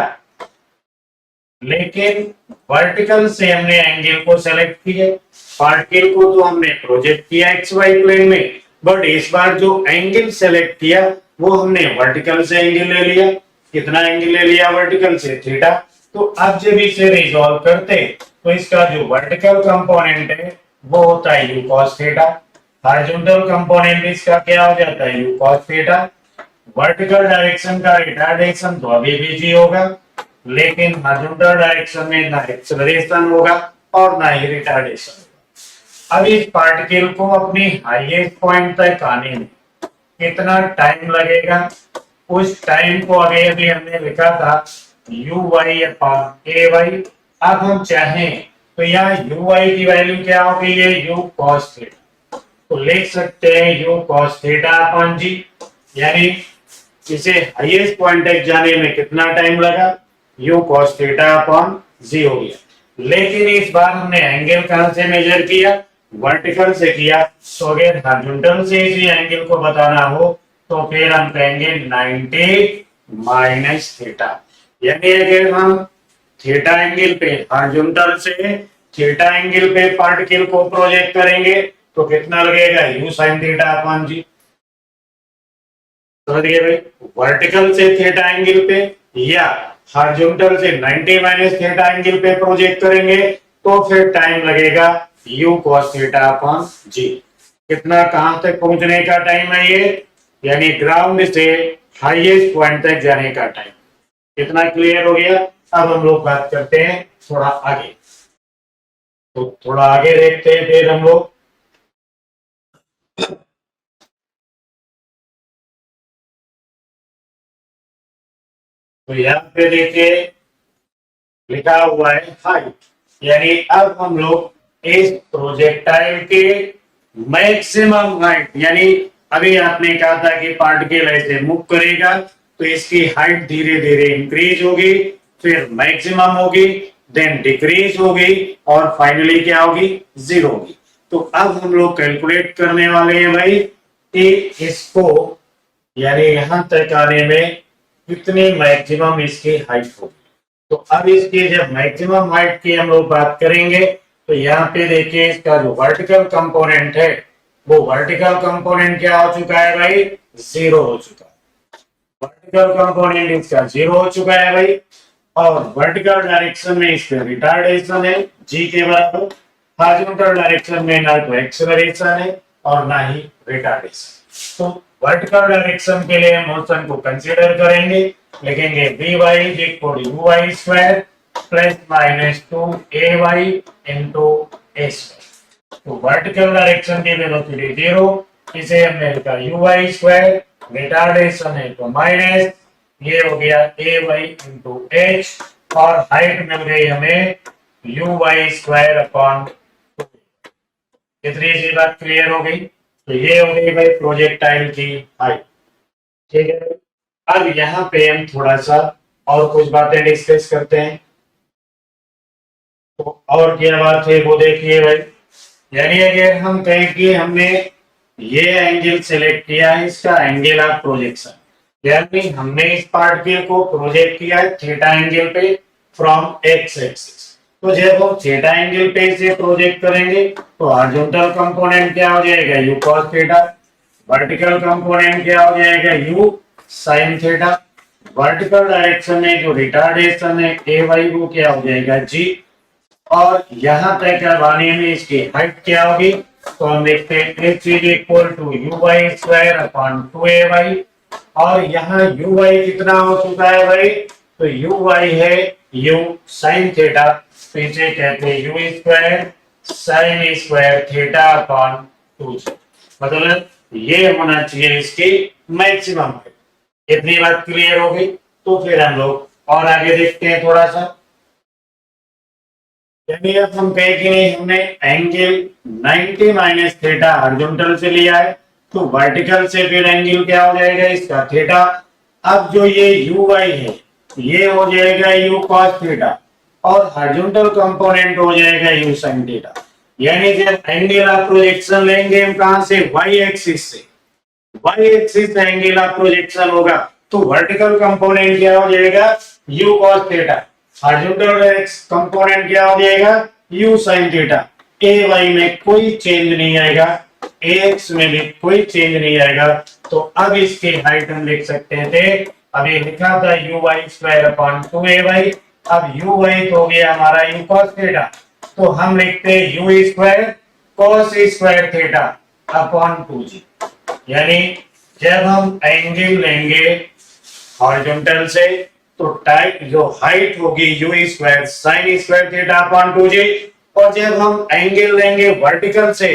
लेकिन वर्टिकल से हमने एंगल को सेलेक्ट किया। पार्टिकल को तो हमने प्रोजेक्ट किया एक्स वाई प्लेन में, बट इस बार जो एंगल सेलेक्ट किया वो हमने वर्टिकल से एंगल ले लिया। कितना एंगल ले लिया, वर्टिकल से थीटा। तो अब जब इसे रिजॉल्व करते तो इसका जो वर्टिकल कंपोनेंट है वो होता है you cos theta, horizontal component इसका क्या हो जाता है, you cos theta. Vertical direction का रिटार्डेशन तो अभी भी जी होगा, लेकिन हॉरिजॉन्टल डायरेक्शन में ना एक्सेलरेशन होगा और ना ही रिटार्डेशन होगा। अब इस पार्टिकल को अपनी हाईएस्ट पॉइंट तक आने में कितना टाइम लगेगा, उस टाइम को अभी हमने लिखा था U Y upon A Y. अब हम चाहें तो यहाँ यू वाई की वैल्यू क्या होगी, ये यू कॉस थीटा, तो लिख सकते हैं यू कॉस थीटा अपॉन जी। यानी इसे हाईएस्ट पॉइंट तक जाने में कितना टाइम लगा, यू कॉस थीटा अपॉन जी हो गया। लेकिन इस बार हमने एंगल कहां से मेजर किया, वर्टिकल से किया। तो अगर हॉरिजॉन्टल से इसी एंगल को बताना हो तो फिर हम कहेंगे 90 माइनस थीटा। यानी अगर हम थीटा एंगल पे, हॉरिजॉन्टल से थीटा एंगल पे पार्टिकल को प्रोजेक्ट करेंगे तो कितना लगेगा, यू साइन थीटा अपॉन जी। समझ गए भाई, वर्टिकल से थीटा एंगल पे या हॉरिजॉन्टल से 90 माइनस थीटा एंगल पे प्रोजेक्ट करेंगे तो फिर टाइम लगेगा यू कॉस थीटा अपॉन जी। कितना, कहां तक पहुंचने का टाइम है ये, यानी ग्राउंड से हाईएस्ट पॉइंट तक जाने का टाइम। कितना क्लियर हो गया। अब हम लोग बात करते हैं थोड़ा आगे, तो थोड़ा आगे देखते हैं फिर हम लोग। तो यहाँ पे देखिए लिखा हुआ है हाइट, यानी अब हम लोग इस प्रोजेक्टाइल के मैक्सिमम हाइट, यानी अभी आपने कहा था कि पार्टिकल ऐसे मूव करेगा तो इसकी हाइट धीरे धीरे इंक्रीज होगी, फिर मैक्सिमम होगी, देन डिक्रीज होगी और फाइनली क्या होगी, जीरो होगी। तो अब हम लोग कैलकुलेट करने वाले हैं भाई कि इसको, यानी यहां तक आने में कितनी मैक्सिमम इसकी हाइट होगी। तो अब इसकी जब मैक्सिमम हाइट की हम लोग बात करेंगे तो यहाँ पे देखिए इसका जो वर्टिकल कंपोनेंट है वो वर्टिकल कंपोनेंट क्या हो चुका है भाई, जीरो हो चुका है। वर्टिकल कंपोनेंट इसका जीरो हो चुका है भाई, और वर्टिकल डायरेक्शन में इसका रिटार्डेशन है जी के बराबर, हॉरिजॉन्टल डायरेक्शन में ना तो एक्सेलरेशन है और ना ही रिटार्डेशन। तो वर्टिकल डायरेक्शन के लिए मोशन को कंसीडर करेंगे, लिखेंगे V Y equal U Y square plus minus 2ay into A square. तो वर्टिकल डायरेक्शन की वेलोसिटी जीरो, इसे हमने लिखा यू वाई स्क्वायर, रिटार्डेशन है तो माइनस, ये हो गया ए वाई इंटू एच, और हाइट मिल गई हमें यू वाई स्क्वायर अपॉन। कितनी सी बात क्लियर हो गई। तो ये हो गई भाई प्रोजेक्टाइल की हाइट। ठीक है, अब यहाँ पे हम थोड़ा सा और कुछ बातें डिस्कस करते हैं। तो और क्या बात है वो देखिए भाई, यानी अगर हम कहें कि हमने ये एंगल सेलेक्ट किया है, इसका एंगल ऑफ प्रोजेक्शन, यानी हमने इस पार्टिकल को प्रोजेक्ट किया है थीटा एंगल पे फ्रॉम एक्स एक्सिस। तो जब हम थीटा एंगल पे इसे प्रोजेक्ट करेंगे तो हॉरिजॉन्टल कंपोनेंट क्या हो जाएगा, U cos theta, vertical component क्या हो जाएगा, U sine theta, vertical direction में जो रिटार्डेशन है ए वाई वो क्या हो जाएगा जी, और यहां तक आने में इसकी हाइट क्या होगी, तो हम देखते हैं H is equal to U Y square upon 2ay, और यहाँ यू वाई कितना हो चुका है भाई, तो यू वाई है यू साइन थीटा, तो इसे कहते हैं u square sine square theta upon 2, मतलब ये होना चाहिए इसकी मैक्सिमम हाइट। इतनी बात क्लियर हो गई। तो फिर हम लोग और आगे देखते हैं थोड़ा सा, यानी अब हम कहे कि नहीं हमने एंगल 90 माइनस थीटा हॉरिजॉन्टल से लिया है, तो वर्टिकल से फिर एंगल क्या हो जाएगा इसका थीटा। अब जो ये यू वाई है ये हो जाएगा यू कॉस थीटा, और हॉरिजॉन्टल कंपोनेंट हो जाएगा यू साइन थीटा। यानी जब एंगल ऑफ प्रोजेक्शन लेंगे हम कहां से, वाई एक्सिस से, Y axis angle of projection होगा तो वर्टिकल कंपोनेंट क्या हो जाएगा, U cos theta, horizontal component क्या हो जाएगा, U sine theta. A Y में कोई चेंज नहीं आएगा, ए एक्स में भी कोई चेंज नहीं आएगा। तो अब इसकी हाइट हम लिख सकते थे, अभी लिखा था U Y square upon 2ay, अब यू वाई तो हो गया हमारा यू कॉस थीटा, तो हम लिखते हैं u square cos square theta upon 2g। यानी जब हम एंगल लेंगे हॉरिजॉन्टल से तो टाइप जो हाइट होगी u square sine square theta upon 2g, और जब हम एंगल लेंगे वर्टिकल से,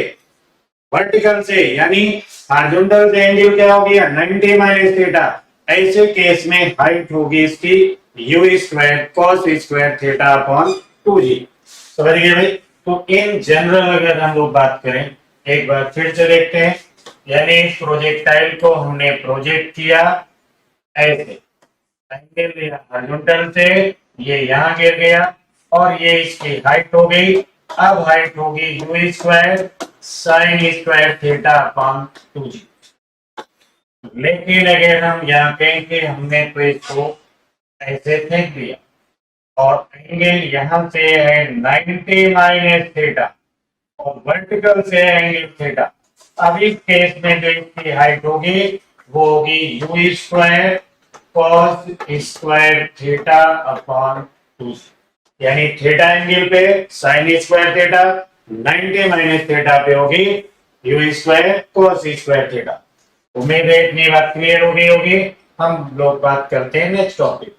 वर्टिकल से यानी हॉरिजॉन्टल से एंगल क्या हो गया 90 माइनस थीटा, ऐसे केस में हाइट होगी इसकी you square cos square theta upon 2g। समझ गए भाई। तो इन जनरल अगर हम लोग बात करें, एक बार फिर से देखते हैं, यानी प्रोजेक्टाइल को हमने प्रोजेक्ट किया ऐसे, एंगल लिया हॉरिजॉन्टल से, ये यहाँ गिर गया और ये इसकी हाइट हो गई। अब हाइट होगी u square sine square theta upon 2g। लेकिन अगर हम यहाँ कहें कि हमने तो इसको ऐसे फेंक दिया और एंगल यहाँ से है 90 माइनस थीटा और वर्टिकल से एंगल थीटा, अब इस केस में जो इसकी हाइट होगी वो होगी u square cos square theta upon 2, यानी थीटा एंगल पे sign square theta 90 minus theta पे होगी u square cos square theta. उम्मीद है इतनी बात क्लियर हो गई होगी। हम लोग बात करते हैं नेक्स्ट टॉपिक।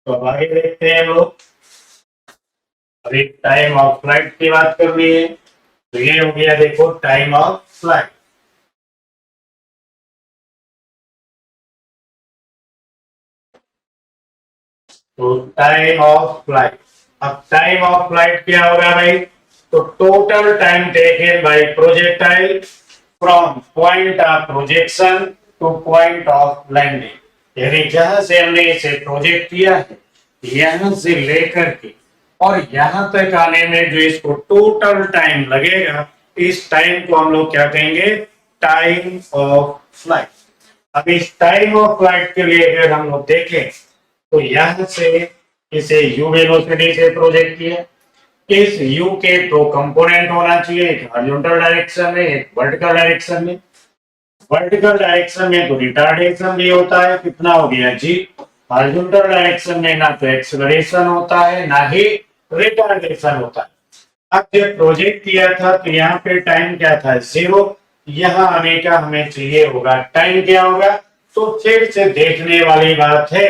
तो अब आगे देखते हैं हम लोग। अभी टाइम ऑफ फ्लाइट की बात करनी है। तो ये हो गया देखो टाइम ऑफ फ्लाइट। तो टाइम ऑफ फ्लाइट, अब टाइम ऑफ फ्लाइट क्या होगा भाई? तो total time taken by projectile from point of projection to point of landing. यानी जहां से हमने इसे प्रोजेक्ट किया है यहां से लेकर के और यहां तक आने में जो इसको टोटल टाइम लगेगा, इस टाइम को हम लोग क्या कहेंगे? Time of flight. अब इस टाइम ऑफ फ्लाइट के लिए अगर हम लोग देखें तो यहां से इसे u वेलोसिटी से प्रोजेक्ट किया। इस u के दो कंपोनेंट होना चाहिए, एक हॉरिजॉन्टल डायरेक्शन में, एक वर्टिकल डायरेक्शन में। वर्टिकल डायरेक्शन में तो रिटार्डेशन भी होता है, कितना हो गया जी? हॉरिजॉन्टल डायरेक्शन में ना तो एक्सेलरेशन होता है ना ही रिटार्डेशन होता है। अब जब प्रोजेक्ट किया था तो यहाँ पे टाइम क्या था? 0। यहाँ आने का हमें चाहिए होगा टाइम क्या होगा? तो फिर से देखने वाली बात है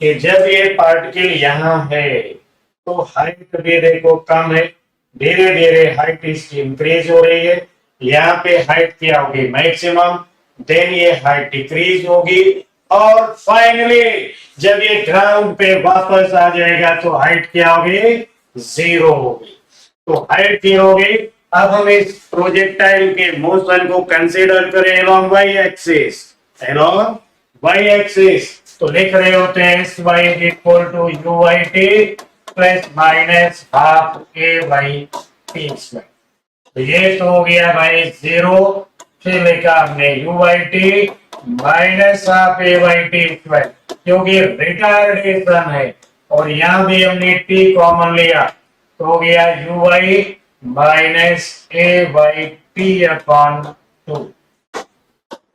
कि जब ये पार्टिकल यहाँ है तो हाइट भी देखो कम है, धीरे धीरे हाइट इसकी इंक्रीज हो रही है। यहाँ पे हाइट क्या होगी? मैक्सिमम। देन ये हाइट डिक्रीज होगी और फाइनली जब ये ग्राउंड पे वापस आ जाएगा तो हाइट क्या होगी? 0 होगी। तो हाइट क्या होगी? अब हम इस प्रोजेक्टाइल के मोशन को कंसीडर करें along Y axis. Along Y axis तो लिख रहे होते हैं S Y equal to U Y T plus minus half A Y T square. तो ये तो हो गया भाई 0। फिर लिखा हमने U Y T minus half A Y T square, क्योंकि रिटार्डेशन है और यहां भी हमने टी कॉमन लिया तो हो गया U Y minus A Y T upon 2।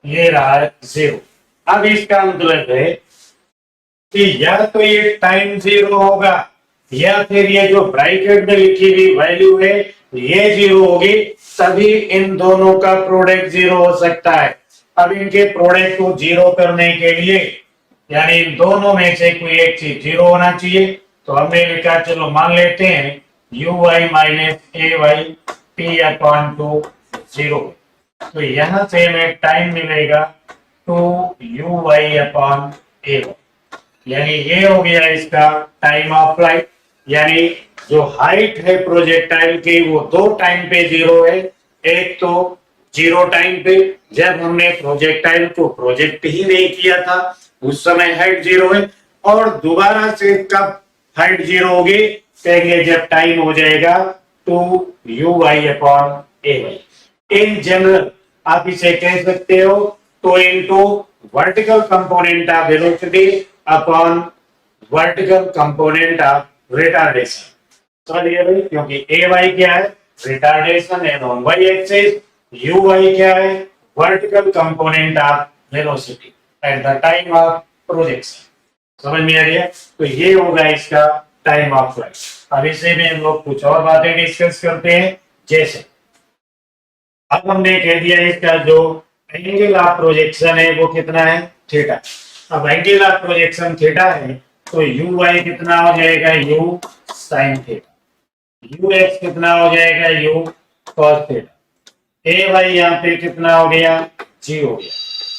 ये रहा 0। अब इसका मतलब है कि या तो ये टाइम 0 होगा या फिर ये जो ब्रैकेट में लिखी हुई वैल्यू है ये 0 होगी, तभी इन दोनों का प्रोडक्ट 0 हो सकता है। अब इनके प्रोडक्ट को 0 करने के लिए यानी इन दोनों में से कोई एक चीज 0 होना चाहिए। तो हमने लिखा, चलो मान लेते हैं U Y minus A Y T upon 2 0। तो यहां से हमें टाइम मिलेगा 2u अपॉन ए वाई। यानी ये हो गया इसका टाइम ऑफ फ्लाइट। यानी जो हाइट है प्रोजेक्टाइल की वो दो टाइम पे 0 है। एक तो 0 टाइम पे जब हमने प्रोजेक्टाइल को प्रोजेक्ट ही नहीं किया था उस समय हाइट 0 है, और दोबारा से कब हाइट 0 होगी? कहेंगे जब टाइम हो जाएगा 2u upon A Y. In general आप इसे कह सकते हो 2 into vertical component of velocity upon vertical component of retardation. समझ गए भाई? क्योंकि ए वाई क्या है? Retardation and on Y axis. U Y क्या है? Vertical component of velocity at the time of projection. समझ में आ गया? तो ये होगा इसका टाइम ऑफ फ्लाइट। अब इसे में हम लोग कुछ और बातें डिस्कस करते हैं। जैसे अब हमने कह दिया इसका जो एंगल ऑफ प्रोजेक्शन है वो कितना है? थीटा। अब एंगल ऑफ प्रोजेक्शन थीटा है तो यू वाई कितना हो जाएगा? U sine theta. U X कितना हो जाएगा? U cos theta. A Y यहाँ पे कितना हो गया? जी हो गया।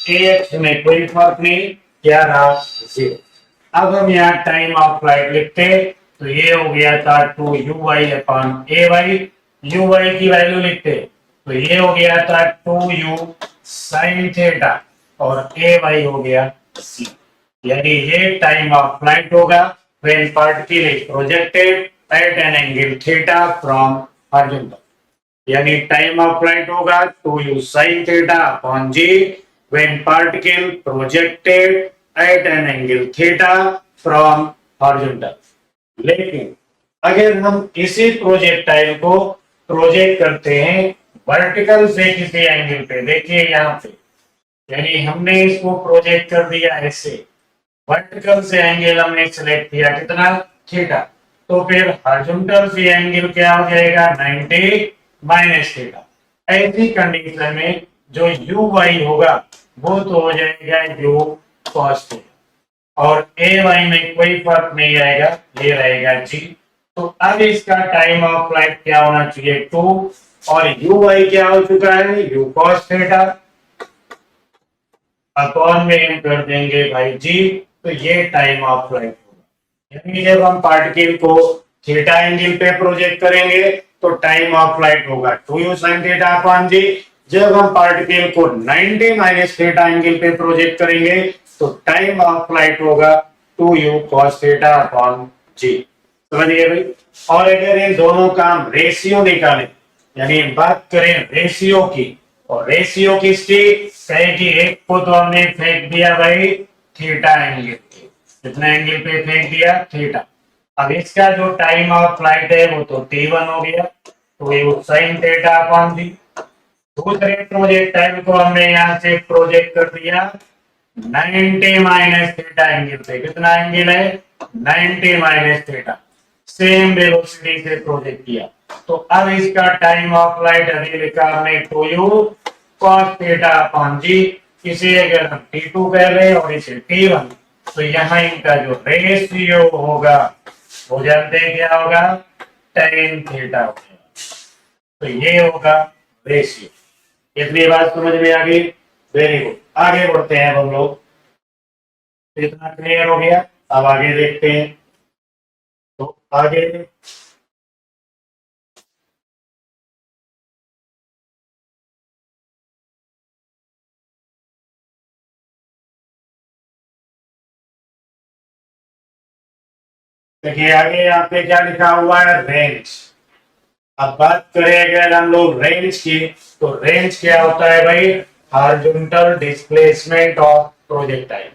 ए एक्स में कोई फर्क नहीं, क्या रहा? 0। अब हम यहाँ टाइम ऑफ फ्लाइट लिखते तो ये हो गया था 2u upon A Y. U Y की वैल्यू लिखते तो ये हो गया था 2u साइन थीटा और ए वाई हो गया c। यानी ये टाइम ऑफ फ्लाइट होगा when particle is projected at an angle theta from horizontal. यानी टाइम ऑफ फ्लाइट होगा 2u sin theta upon g when particle projected at an angle theta from horizontal. लेकिन अगर हम इसी प्रोजेक्टाइल को प्रोजेक्ट करते हैं वर्टिकल से किसी एंगल पे, देखिए यहाँ पे, यानी हमने इसको प्रोजेक्ट कर दिया ऐसे, वर्टिकल से एंगल हमने सिलेक्ट किया कितना? थीटा। तो फिर हॉरिजॉन्टल सी एंगल क्या हो जाएगा 90 माइनस थीटा। ऐसी कंडीशन में जो यू वाई होगा वो तो हो जाएगा यू कॉस थीटा और ए वाई में कोई फर्क नहीं आएगा, ये रहेगा जी। तो अब इसका टाइम ऑफ फ्लाइट क्या होना चाहिए 2 और यू वाई क्या हो चुका है यू कॉस थीटा अपॉन में हम कर देंगे भाई जी। तो ये टाइम ऑफ फ्लाइट होगा, यानी जब हम पार्टिकल को थीटा एंगल पे प्रोजेक्ट करेंगे तो टाइम ऑफ फ्लाइट होगा 2u sin थीटा अपॉन जी। जब हम पार्टिकल को 90 माइनस थीटा एंगल पे प्रोजेक्ट करेंगे तो टाइम ऑफ फ्लाइट होगा 2u cos थीटा अपॉन जी। समझिए भाई। और अगर इन दोनों का हम रेशियो निकालें, यानी बात करें रेशियो की, और रेशियो किसकी कहे कि एक को तो हमने फेंक दिया भाई थीटा एंगल पे, कितना एंगल पे फेंक दिया थीटा। अब इसका जो टाइम ऑफ फ्लाइट है वो तो t1 हो गया, तो ये sin थीटा अपॉन जी। दूसरे प्रोजेक्टाइल को हमने यहाँ से प्रोजेक्ट कर दिया 90 माइनस थीटा एंगल पे, कितना एंगल है 90 माइनस थीटा, सेम वेलोसिटी से प्रोजेक्ट किया। तो अब इसका टाइम ऑफ फ्लाइट अभी लिखा हमने 2u cos थीटा अपॉन जी। इसे अगर हम t2 कह रहे और इसे t1, तो यहाँ इनका जो रेशियो होगा वो जानते हैं क्या होगा tan थीटा होगा। तो ये होगा रेशियो। इतनी बात समझ में आ गई, वेरी गुड। आगे बढ़ते हैं हम लोग, इतना क्लियर हो गया। अब आगे देखते हैं। तो आगे देखिए, आगे यहाँ पे क्या लिखा हुआ है रेंज। अब बात करें अगर हम लोग रेंज की, तो रेंज क्या होता है भाई हॉरिजॉन्टल डिस्प्लेसमेंट ऑफ प्रोजेक्टाइल।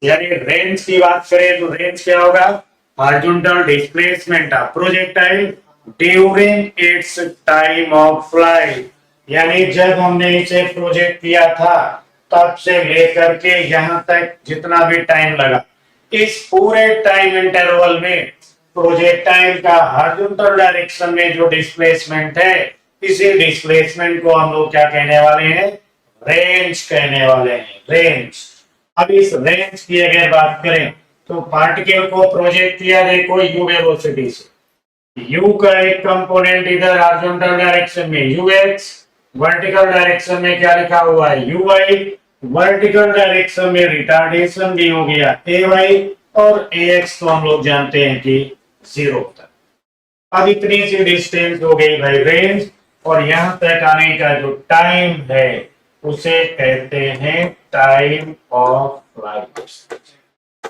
यानी रेंज की बात करें तो रेंज क्या होगा horizontal displacement of projectile during its time of flight. यानी जब हमने इसे प्रोजेक्ट किया था तब से लेकर के यहाँ तक जितना भी टाइम लगा, इस पूरे टाइम इंटरवल में प्रोजेक्टाइल का हॉरिजॉन्टल डायरेक्शन में जो डिस्प्लेसमेंट है, इसी डिस्प्लेसमेंट को हम लोग क्या कहने वाले हैं रेंज कहने वाले हैं, रेंज। अब इस रेंज की अगर बात करें तो पार्टिकल को प्रोजेक्ट किया देखो यू वेलोसिटी से, u का एक कंपोनेंट इधर हॉरिजॉन्टल डायरेक्शन में ux, वर्टिकल डायरेक्शन में क्या लिखा हुआ है uy, वर्टिकल डायरेक्शन में रिटार्डेशन भी हो गया ay और ax तो हम लोग जानते हैं कि 0 तक। अब इतनी सी डिस्टेंस हो गई भाई रेंज, और यहां तक आने का जो टाइम है उसे कहते हैं टाइम ऑफ फ्लाइट।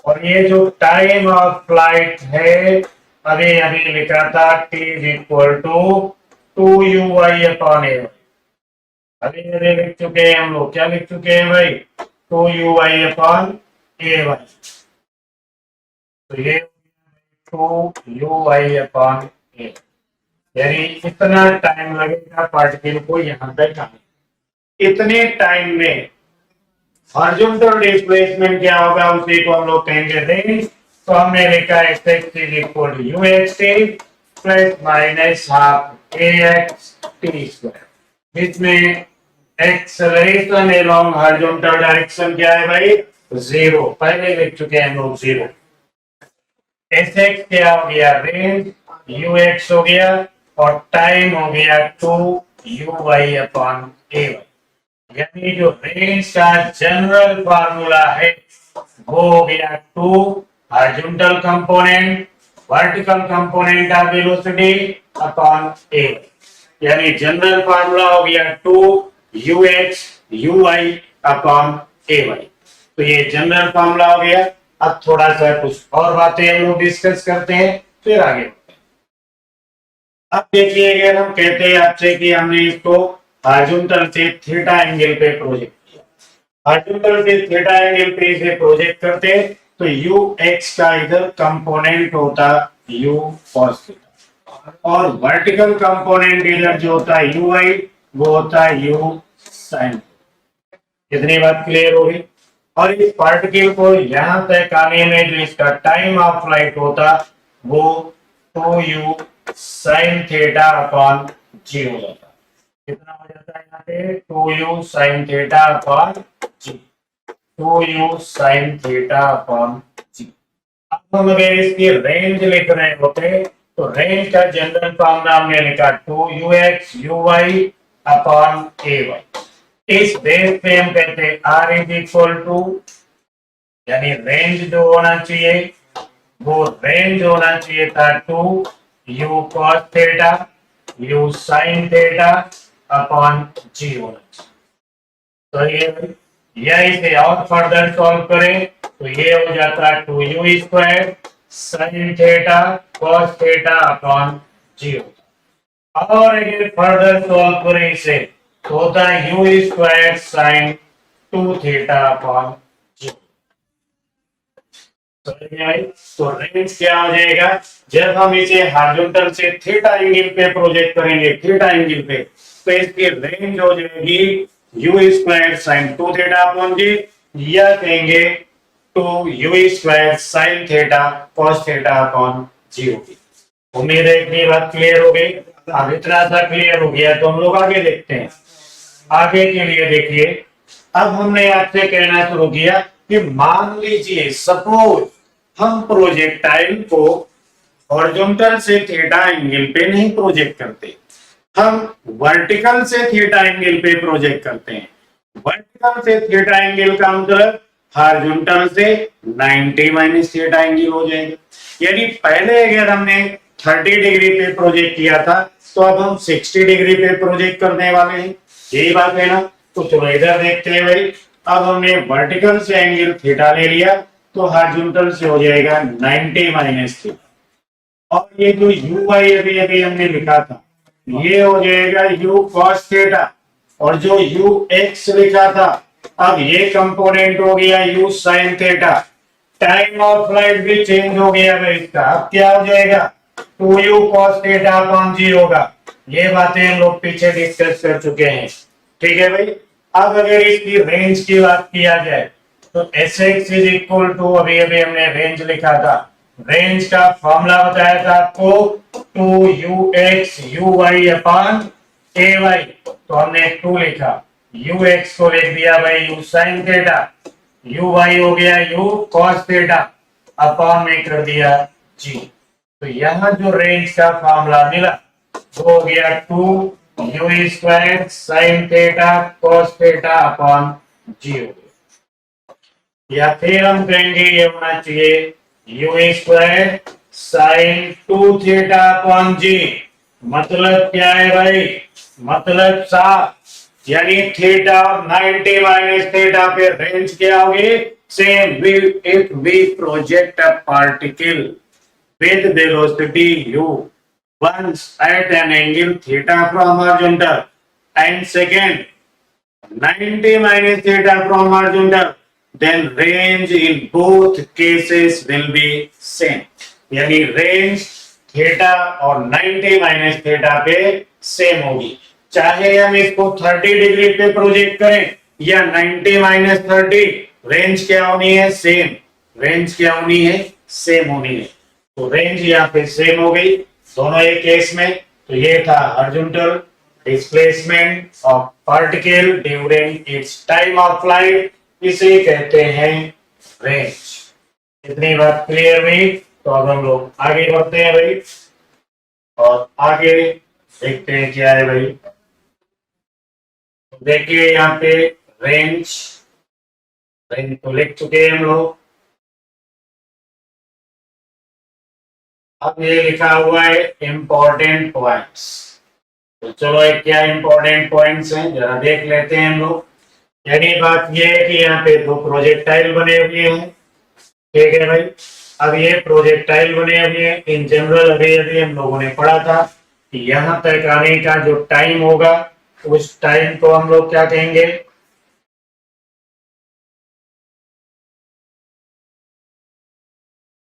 और ये जो टाइम ऑफ फ्लाइट है अभी अभी लिखा था t is equal to 2u upon a. अभी अभी लिख चुके हैं हम लोग, क्या लिख चुके हैं भाई 2u अपॉन ए वाई। तो ये 2u अपॉन ए, यानी इतना टाइम लगेगा पार्टिकल को यहाँ तक आने। इतने टाइम में हॉरिजॉन्टल डिस्प्लेसमेंट क्या होगा उसी को हम लोग कहेंगे रेंज। तो हमने लिखा है x is equal to uxt plus minus half axt square. इसमें एक्सेलरेशन एलोंग हॉरिजॉन्टल डायरेक्शन क्या है भाई 0, पहले लिख चुके हैं हम लोग 0। sx क्या हो गया रेंज, ux हो गया और टाइम हो गया 2u अपॉन a। यानी जो रेंज का जनरल फार्मूला है वो हो गया 2 horizontal component vertical component of velocity upon a। यानी जनरल फार्मूला हो गया 2 ux uy अपॉन ay। तो ये जनरल फार्मूला हो गया। अब थोड़ा सा कुछ और बातें हम लोग डिस्कस करते हैं फिर आगे। अब देखिए अगर हम कहते हैं आपसे कि हमने इसको हॉरिजॉन्टल से थीटा एंगल पे प्रोजेक्ट किया, हॉरिजॉन्टल से थीटा एंगल पे इसे प्रोजेक्ट करते तो u x का इधर कंपोनेंट होता u cos थीटा और वर्टिकल कंपोनेंट इधर जो होता है uy वो होता है u sin। कितनी बात क्लियर होगी। और इस पार्टिकल को यहां तक आने में जो इसका टाइम ऑफ फ्लाइट होता वो 2u sin थीटा अपॉन जी हो जाता है। कितना हो जाता है यहाँ पे 2u sin थीटा अपॉन जी, 2u sin theta upon g. अब हम अगर इसकी रेंज लिख रहे होते तो रेंज का जनरल फॉर्मूला हमने लिखा 2ux uy अपॉन ay। इस बेस पे हम कहते हैं r इज इक्वल टू, यानी रेंज जो होना चाहिए वो रेंज होना चाहिए था 2u cos theta u sin theta upon g होना चाहिए। तो ये इसे और फर्दर सॉल्व करें तो ये हो जाता है 2u square sin theta cos theta upon g होता है। और अगर फर्दर सॉल्व करें इसे तो होता है u square sin 2 theta upon g। तो रेंज क्या हो जाएगा, जब हम इसे हॉरिजॉन्टल से थीटा एंगल पे प्रोजेक्ट करेंगे, थीटा एंगल पे, तो इसकी रेंज हो जाएगी u square sine 2 theta upon g, या कहेंगे two u square sine theta cos theta upon g होगी। उम्मीद है कि बात क्लियर हो गई। अब इतना सा क्लियर हो गया तो हम लोग आगे देखते हैं। आगे के लिए देखिए, अब हमने आपसे कहना शुरू किया कि मान लीजिए सपोज हम प्रोजेक्टाइल को हॉरिजॉन्टल से थीटा एंगल पे नहीं प्रोजेक्ट करते, हम वर्टिकल से थीटा एंगल पे प्रोजेक्ट करते हैं। वर्टिकल से थीटा एंगल का मतलब हॉरिजॉन्टल से 90 माइनस थीटा एंगल हो जाएगा। यानी पहले अगर हमने 30 डिग्री पे प्रोजेक्ट किया था तो अब हम 60 डिग्री पे प्रोजेक्ट करने वाले हैं, यही बात है ना। तो चलो इधर देखते हैं भाई, अब हमने वर्टिकल से एंगल थीटा ले लिया तो हॉरिजॉन्टल से हो जाएगा 90 माइनस थीटा, और ये जो यू वाई अभी अभी हमने लिखा था ये हो जाएगा यू कॉस थीटा, और जो यू एक्स लिखा था अब ये कंपोनेंट हो गया you sine theta. Time of flight भी चेंज हो गया भाई इसका, अब क्या हो जाएगा 2u cos थीटा अपॉन जी होगा। ये बातें हम लोग पीछे डिस्कस कर चुके हैं, ठीक है भाई। अब अगर इसकी रेंज की बात किया जाए तो S X is equal to, अभी अभी हमने रेंज लिखा था, रेंज का फॉर्मूला बताया था आपको 2ux uy अपॉन ay। तो हमने 2 लिखा, ux को लिख दिया भाई u sin थीटा, uy हो गया u cos थीटा अपॉन में कर दिया g। तो यहां जो रेंज का फॉर्मूला मिला वो हो गया 2u square sin theta cos theta upon g हो गया। या फिर हम कहेंगे ये होना चाहिए u square sine 2 theta upon g. मतलब क्या है भाई, मतलब साफ, यानी थीटा 90 माइनस थीटा पे रेंज क्या होगी, same if we project a particle with velocity u once at an angle theta from horizontal and second 90 minus theta from horizontal, then range in both cases will be same। यानी रेंज थीटा और 90 माइनस थीटा पे सेम होगी, चाहे हम इसको 30 डिग्री पे प्रोजेक्ट करें या 90 माइनस 30, रेंज क्या होनी है, सेम। रेंज क्या होनी है, सेम होनी है। तो रेंज यहाँ पे सेम हो गई दोनों एक केस में। तो ये था horizontal displacement of particle during its time of flight, इसे कहते हैं रेंज। इतनी बात क्लियर हुई, तो अब हम लोग आगे बढ़ते हैं भाई, और आगे देखते हैं क्या है भाई। तो देखिए यहाँ पे रेंज, रेंज तो लिख चुके हैं हम लोग। अब ये लिखा हुआ है इंपॉर्टेंट पॉइंट्स, तो चलो एक क्या इंपॉर्टेंट पॉइंट्स हैं जरा देख लेते हैं हम लोग। यानी बात ये है कि यहाँ पे दो प्रोजेक्टाइल बने हुए हैं, ठीक है भाई। अब ये प्रोजेक्टाइल बने हुए हैं, इन जनरल अभी अभी हम लोगों ने पढ़ा था कि यहाँ तक आने का जो टाइम होगा उस टाइम को हम लोग क्या कहेंगे,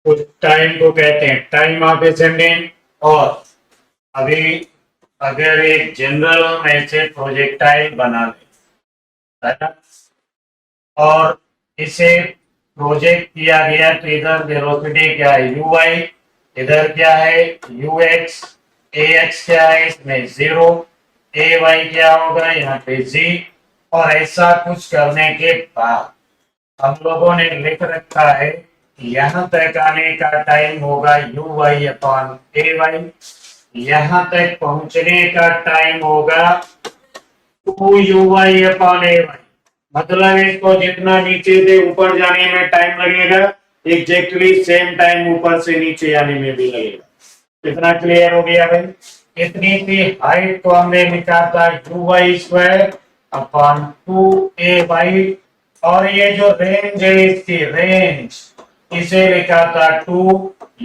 उस टाइम को कहते हैं टाइम ऑफ एसेंडिंग। और अभी अगर एक जनरल हम ऐसे प्रोजेक्टाइल बना ले, है ना, और इसे प्रोजेक्ट किया गया तो इधर वेलोसिटी क्या है uy, इधर क्या है यू एक्स, ए एक्स क्या है इसमें 0, ए वाई क्या होगा यहाँ पे जी। और ऐसा कुछ करने के बाद हम लोगों ने लिख रखा है यहां तक आने का टाइम होगा U Y upon A Y, यहां तक पहुंचने का टाइम होगा 2 u अपॉन ए वाई। मतलब इसको जितना नीचे से ऊपर जाने में टाइम लगेगा एग्जैक्टली सेम टाइम ऊपर से नीचे आने में भी लगेगा। इतना क्लियर हो गया भाई। इतनी सी हाइट को हमने लिखा था U Y square upon 2a y, और ये जो रेंज है इसकी रेंज इसे लिखा था 2u(x)(u(y)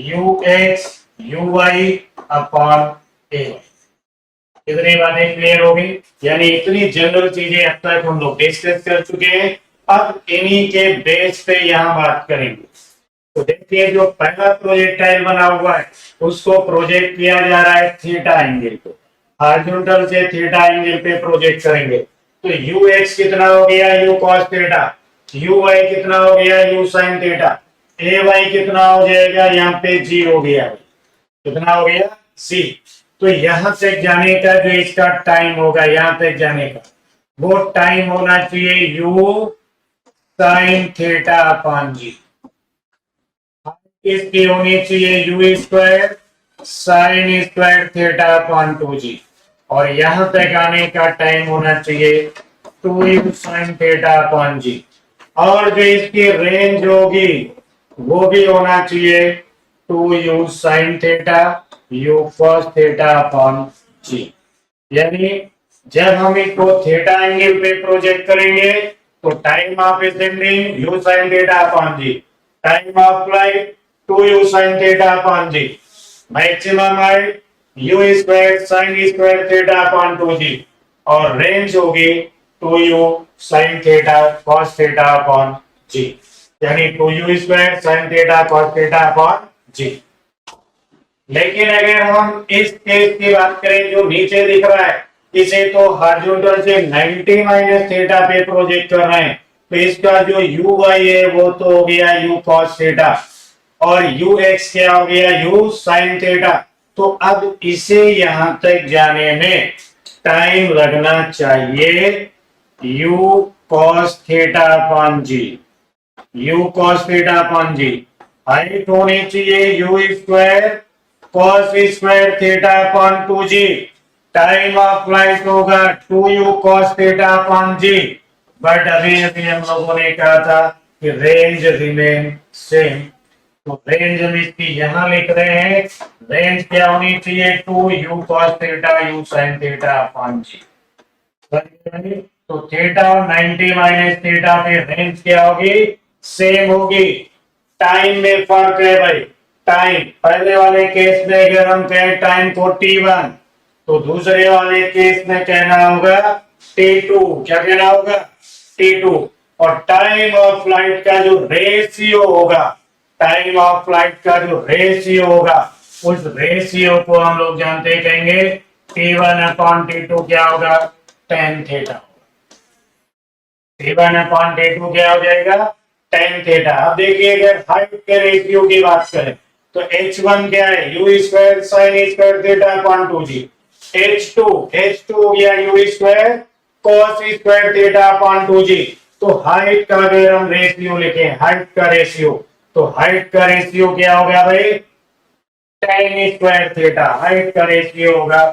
अपॉन a। इतनी बातें क्लियर हो गई, यानी इतनी जनरल चीजें अब तक हम लोग डिस्कस कर चुके हैं। अब इन्हीं के बेस पे यहाँ बात करेंगे। तो देखिए जो पहला प्रोजेक्टाइल बना हुआ है उसको प्रोजेक्ट किया जा रहा है थीटा एंगल पे, हॉरिजॉन्टल से थीटा एंगल पे प्रोजेक्ट करेंगे। तो यू एक्स कितना हो गया you cos theta, U Y कितना हो गया you sine theta, A Y कितना हो जाएगा यहाँ पे जी हो गया, कितना हो गया सी। तो यहां तक जाने का जो इसका टाइम होगा यहां तक जाने का वो टाइम होना चाहिए यू साइन थीटा अपॉन जी। इसकी होनी चाहिए U square sine square theta upon 2g, और यहां तक आने का टाइम होना चाहिए 2u sine theta upon g. और जो इसकी रेंज होगी वो भी होना चाहिए 2u sine theta u cos theta upon जी। यानी जब हम इसको थीटा एंगल पे प्रोजेक्ट करेंगे तो time of ascending u sin theta upon g, time of flight 2u sin theta upon g, maximum height u square sin square theta upon 2g, और रेंज होगी 2u sin theta cos theta upon जी, यानी 2u square sin theta cos theta upon g. लेकिन अगर हम इस केस की बात करें जो नीचे दिख रहा है इसे तो हॉरिजॉन्टल से 90 माइनस थीटा पे प्रोजेक्ट कर रहे हैं, तो इसका जो यू वाई है वो तो हो गया यू कॉस थीटा, और यू एक्स क्या हो गया यू साइन थीटा। तो अब इसे यहां तक जाने में टाइम लगना चाहिए U cos theta upon G, U cos theta upon G. Height होनी चाहिए U square cos square theta upon 2g, time of flight होगा 2u cos theta upon G. But अभी अभी हम लोगों ने कहा था कि रेंज रिमेन सेम, तो रेंज हम इसकी यहां लिख रहे हैं, रेंज क्या होनी चाहिए 2u cos theta u sin theta upon g. तो थीटा और 90 माइनस थीटा पे रेंज क्या होगी सेम होगी। टाइम में फर्क है भाई, टाइम पहले वाले केस में अगर हम कहें टाइम को t1 तो दूसरे वाले केस में कहना होगा t2, क्या कहना होगा t2। और टाइम ऑफ फ्लाइट का जो रेशियो होगा, टाइम ऑफ फ्लाइट का जो रेशियो होगा उस रेशियो को हम लोग जानते कहेंगे t1 अपॉन t2 क्या होगा tan theta, t1 upon t2 क्या हो जाएगा tan थीटा। अब देखिए अगर हाइट के रेशियो की बात करें तो h1 क्या है u square sin square theta upon 2g, h2 हो गया u square cos square theta upon 2g। तो हाइट का अगर हम रेशियो लिखें, हाइट का रेशियो, तो हाइट का रेशियो क्या होगा भाई tan स्क्वायर थीटा, हाइट का रेशियो होगा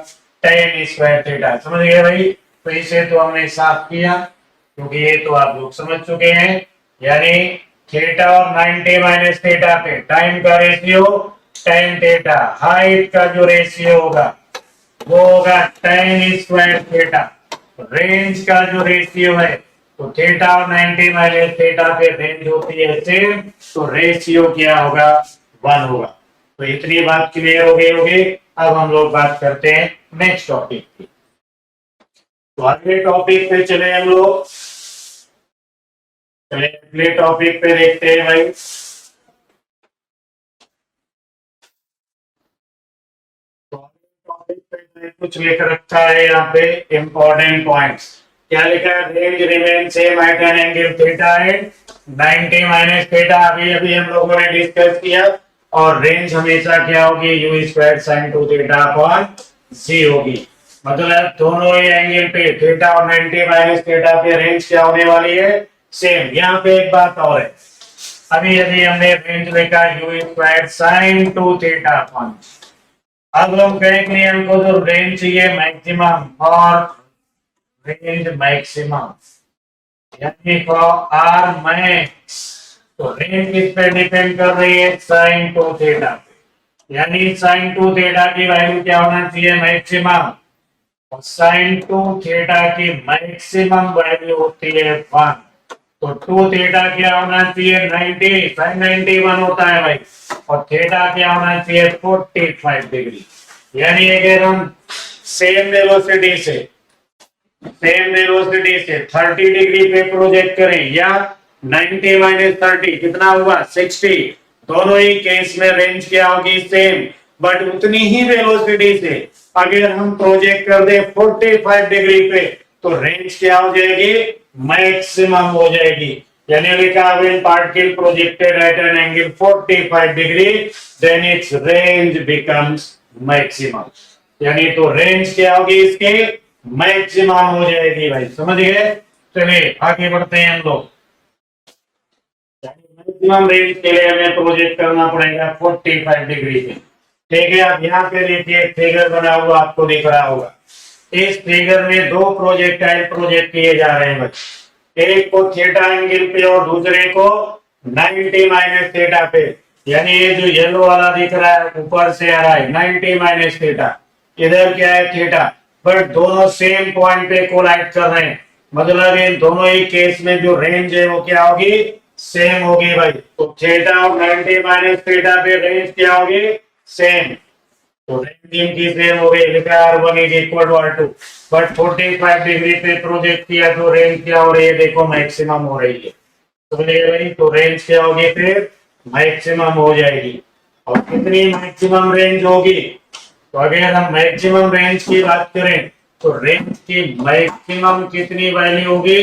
tan स्क्वायर थीटा। समझ गए भाई। तो इसे तो हमने साफ किया क्योंकि ये तो आप लोग समझ चुके हैं, यानी थीटा और 90 माइनस थीटा पे टाइम का रेशियो tan थीटा, हाइट का जो रेशियो होगा वो होगा tan स्क्वायर थीटा, रेंज का जो रेशियो है तो थीटा और 90 माइनस थीटा पे रेंज होती है सेम, तो रेशियो क्या होगा 1 होगा। तो इतनी बात क्लियर हो गई होगी। अब हम लोग बात करते हैं नेक्स्ट टॉपिक की। तो अगले टॉपिक पे चले हम लोग, चले अगले टॉपिक पे देखते हैं भाई। टॉपिक पे कुछ लिख रखा है यहाँ पे इंपॉर्टेंट पॉइंट्स। क्या लिखा है range remain same at an angle theta and 90 minus theta. अभी अभी हम लोगों ने डिस्कस किया और रेंज हमेशा क्या होगी, u square sine 2 theta upon g होगी। मतलब दोनों ही एंगल पे थीटा और 90 माइनस थीटा पे रेंज क्या होने वाली है, सेम। यहाँ पे एक बात और है, अभी यदि हमने रेंज लिखा you square sine 2 theta upon, अब हम कहेंगे हमको जो रेंज चाहिए मैक्सिमम और रेंज मैक्सिमम, यानी फॉर आर मैक्स, तो रेंज किस पे डिपेंड कर रही है, साइन 2 थीटा पे। यानी साइन 2 थीटा की वैल्यू क्या होना चाहिए, मैक्सिमम, और साइन 2 थीटा की मैक्सिमम वैल्यू होती है 1। तो 2 थीटा क्या होना चाहिए, 90, साइन 91 होता है भाई, और थीटा क्या होना चाहिए, 45 डिग्री। यानी अगर हम सेम वेलोसिटी से 30 डिग्री पे प्रोजेक्ट करें या 90 माइनस 30 कितना हुआ, 60, दोनों ही केस में रेंज क्या होगी, सेम। बट उतनी ही वेलोसिटी से अगर हम प्रोजेक्ट कर दे 45 डिग्री पे, तो रेंज क्या हो जाएगी, मैक्सिमम हो जाएगी। यानी लिखा when particle projected at an angle 45 degree then it's range becomes maximum. यानी तो रेंज क्या होगी इसके, मैक्सिमम हो जाएगी भाई, समझ गए। चलिए आगे बढ़ते हैं हम लोग। मैक्सिमम रेंज के लिए हमें प्रोजेक्ट करना पड़ेगा 45 डिग्री पे। ठीक है, अब यहाँ पे देखिए फिगर बना हुआ आपको दिख रहा होगा। इस फिगर में दो प्रोजेक्टाइल प्रोजेक्ट किए जा रहे हैं बच्चे, एक को थीटा एंगल पे और दूसरे को 90 माइनस थीटा पे। यानी ये जो येलो वाला दिख रहा है ऊपर से आ रहा है 90 माइनस थीटा, इधर क्या है थीटा, बट दोनों सेम पॉइंट पे कोलाइड कर रहे हैं। मतलब इन दोनों ही केस में जो रेंज है वो क्या होगी, सेम होगी भाई। तो थीटा और 90 माइनस थीटा पे रेंज क्या होगी, सेम। तो रेंज इनकी सेम हो गई, लिखा R1 is equal to R2। But 45 degree पे प्रोजेक्ट किया तो रेंज क्या हो रही है, देखो मैक्सिमम हो रही है। तो भाई तो रेंज क्या होगी, फिर मैक्सिमम हो जाएगी। और कितनी मैक्सिमम रेंज होगी, तो अगर हम मैक्सिमम रेंज की बात करें तो रेंज की मैक्सिमम कितनी वैल्यू होगी,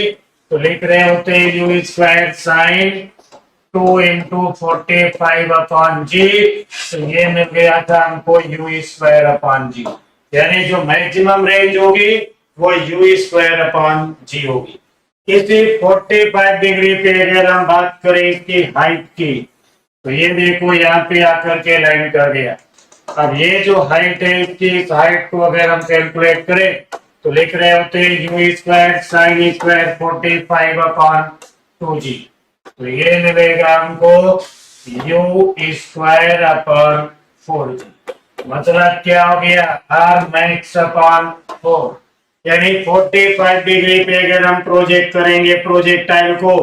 तो लिख रहे होते हैं u square sine 2 into 45 upon g. तो ये मिल गया था हमको यू स्क्वायर अपॉन जी। यानी जो मैक्सिमम रेंज होगी वो यू स्क्वायर अपॉन जी होगी। इसी 45 डिग्री पे अगर हम बात करें इसकी हाइट की, तो ये देखो यहाँ पे आकर के लाइन कर गया। अब ये जो हाइट है इसकी, इस हाइट को अगर हम कैलकुलेट करें तो लिख रहे होते हैं u square sine square 45 upon 2g। तो ये मिलेगा हमको यू स्क्वायर अपॉन 4g। मतलब क्या हो गया, आर मैक्स अपॉन 4। यानी 45 डिग्री पे अगर हम प्रोजेक्ट करेंगे प्रोजेक्टाइल को,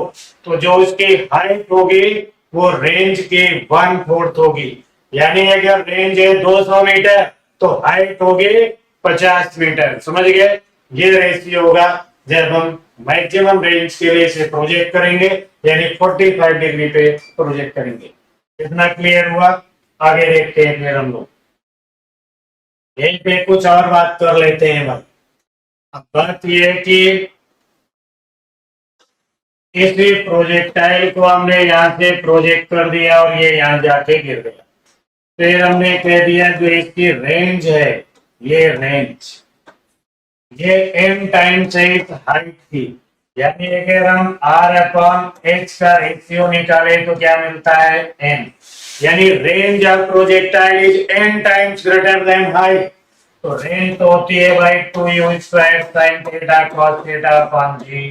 तो जो उसकी हाइट होगी वो रेंज की 1/4 होगी। यानी अगर रेंज है 200 मीटर तो हाइट होगी 50 मीटर। समझ गए, ये रेशियो होगा जब हम मैक्सिमम रेंज के लिए इसे प्रोजेक्ट करेंगे, यानी 45 डिग्री पे प्रोजेक्ट करेंगे। कितना क्लियर हुआ, आगे देखते हैं फिर हम लोग। यहीं पे कुछ और बात कर लेते हैं भाई। अब बात यह है कि इस प्रोजेक्टाइल को हमने यहाँ से प्रोजेक्ट कर दिया और ये यहाँ जाके गिर गया। फिर हमने कह दिया जो इसकी रेंज है, ये रेंज, ये m टाइम्स है इस हाइट की। यानी अगर हम r अपॉन h का रेशियो निकाले तो क्या मिलता है, n। यानी range of projectile is n times greater than height. तो रेंज तो होती है भाई 2u square sine theta cos theta upon g।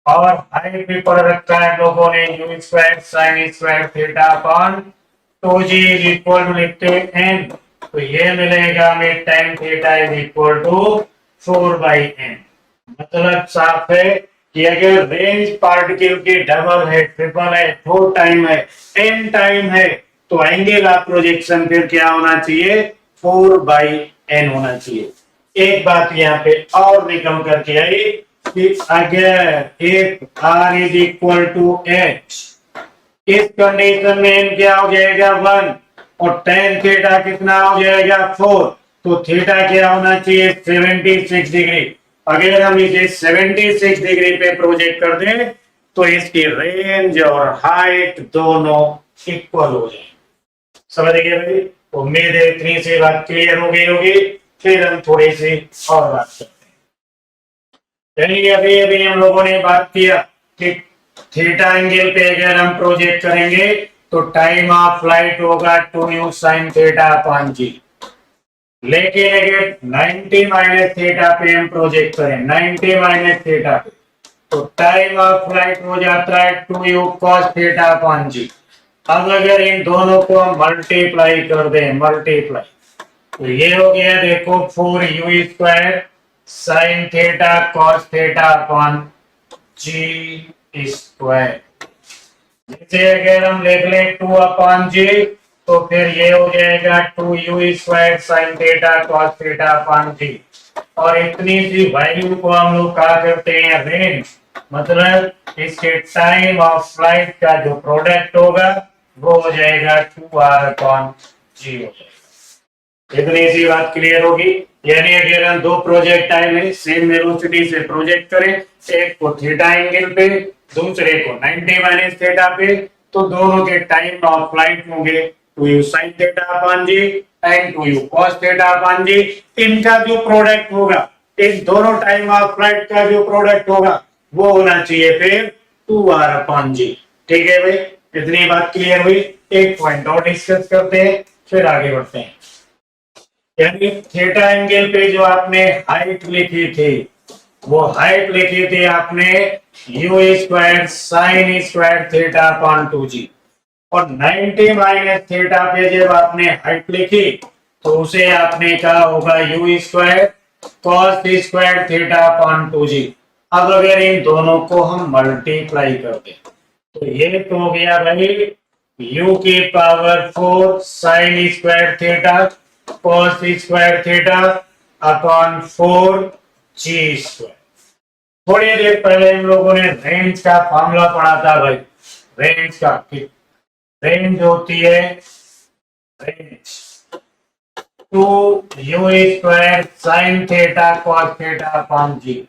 और हाइट भी पढ़ रखा है लोगों ने, u square sine square theta upon 2g is equal to लिखते हैं n। तो ये मिलेगा हमें tan theta is equal to 4/n। मतलब साफ है कि अगर रेंज पार्टिकल की डबल है, ट्रिपल है, 4 टाइम है, n टाइम है, तो एंगल ऑफ प्रोजेक्शन फिर क्या होना चाहिए, 4/n होना चाहिए। एक बात यहाँ पे और निकल करके आई कि अगर एक r is equal to h, इस कंडीशन में n क्या हो जाएगा 1 और tan थीटा कितना हो जाएगा 4। तो थीटा क्या होना चाहिए 76 डिग्री। अगर हम इसे 76 डिग्री पे प्रोजेक्ट कर दें तो इसकी रेंज और हाइट दोनों इक्वल हो जाए। समझ गए भाई? उम्मीद है इतनी सी बात क्लियर हो गई होगी। फिर हम थोड़ी सी और बात करते हैं। यानी अभी अभी हम लोगों ने बात किया कि थीटा एंगल पे अगर हम प्रोजेक्ट करेंगे तो टाइम ऑफ फ्लाइट होगा 2u sin theta upon g. लेकिन अगर 90 माइनस थीटा पे हम प्रोजेक्ट करें, 90 माइनस थीटा पे, तो टाइम ऑफ फ्लाइट हो जाता है 2u cos theta upon g. अब अगर इन दोनों को हम मल्टीप्लाई कर दें, मल्टीप्लाई, तो ये हो गया देखो 4u square sine theta cos theta upon g square. जैसे अगर हम लिख लें 2 अपॉन जी, तो फिर ये हो जाएगा 2u square sine theta cos theta upon g. और इतनी सी वैल्यू को हम लोग क्या करते हैं, रेंज, मतलब इसके टाइम ऑफ फ्लाइट का जो प्रोडक्ट होगा वो हो जाएगा 2r अपॉन जी हो जाएगा। इतनी सी बात क्लियर होगी। यानी अगर हम दो प्रोजेक्टाइल है सेम वेलोसिटी से प्रोजेक्ट करें, एक को थीटा एंगल पे, दूसरे को 90 माइनस थीटा पे, तो दोनों के टाइम ऑफ फ्लाइट होंगे 2u sin theta upon g and 2u cos theta upon g. इनका जो प्रोडक्ट होगा, इन दोनों टाइम ऑफ फ्लाइट का जो प्रोडक्ट होगा वो होना चाहिए फिर 2r अपॉन जी। ठीक है भाई, इतनी बात क्लियर हुई। एक पॉइंट और डिस्कस करते हैं फिर आगे बढ़ते हैं। यानी थीटा एंगल पे जो आपने हाइट लिखी थी, वो हाइट लिखी थी आपने you square sine square theta upon 2g। और 90 माइनस थीटा पे जब आपने हाइट लिखी तो उसे आपने कहा होगा you square cos square theta upon 2g। अब अगर इन दोनों को हम मल्टीप्लाई कर दें तो ये तो हो गया भाई u की power 4 sine square theta cos square theta upon 4g square. थोड़ी देर पहले हम लोगों ने रेंज का फॉर्मूला पढ़ा था भाई। रेंज का, रेंज होती है range 2u square sine theta cos theta upon g.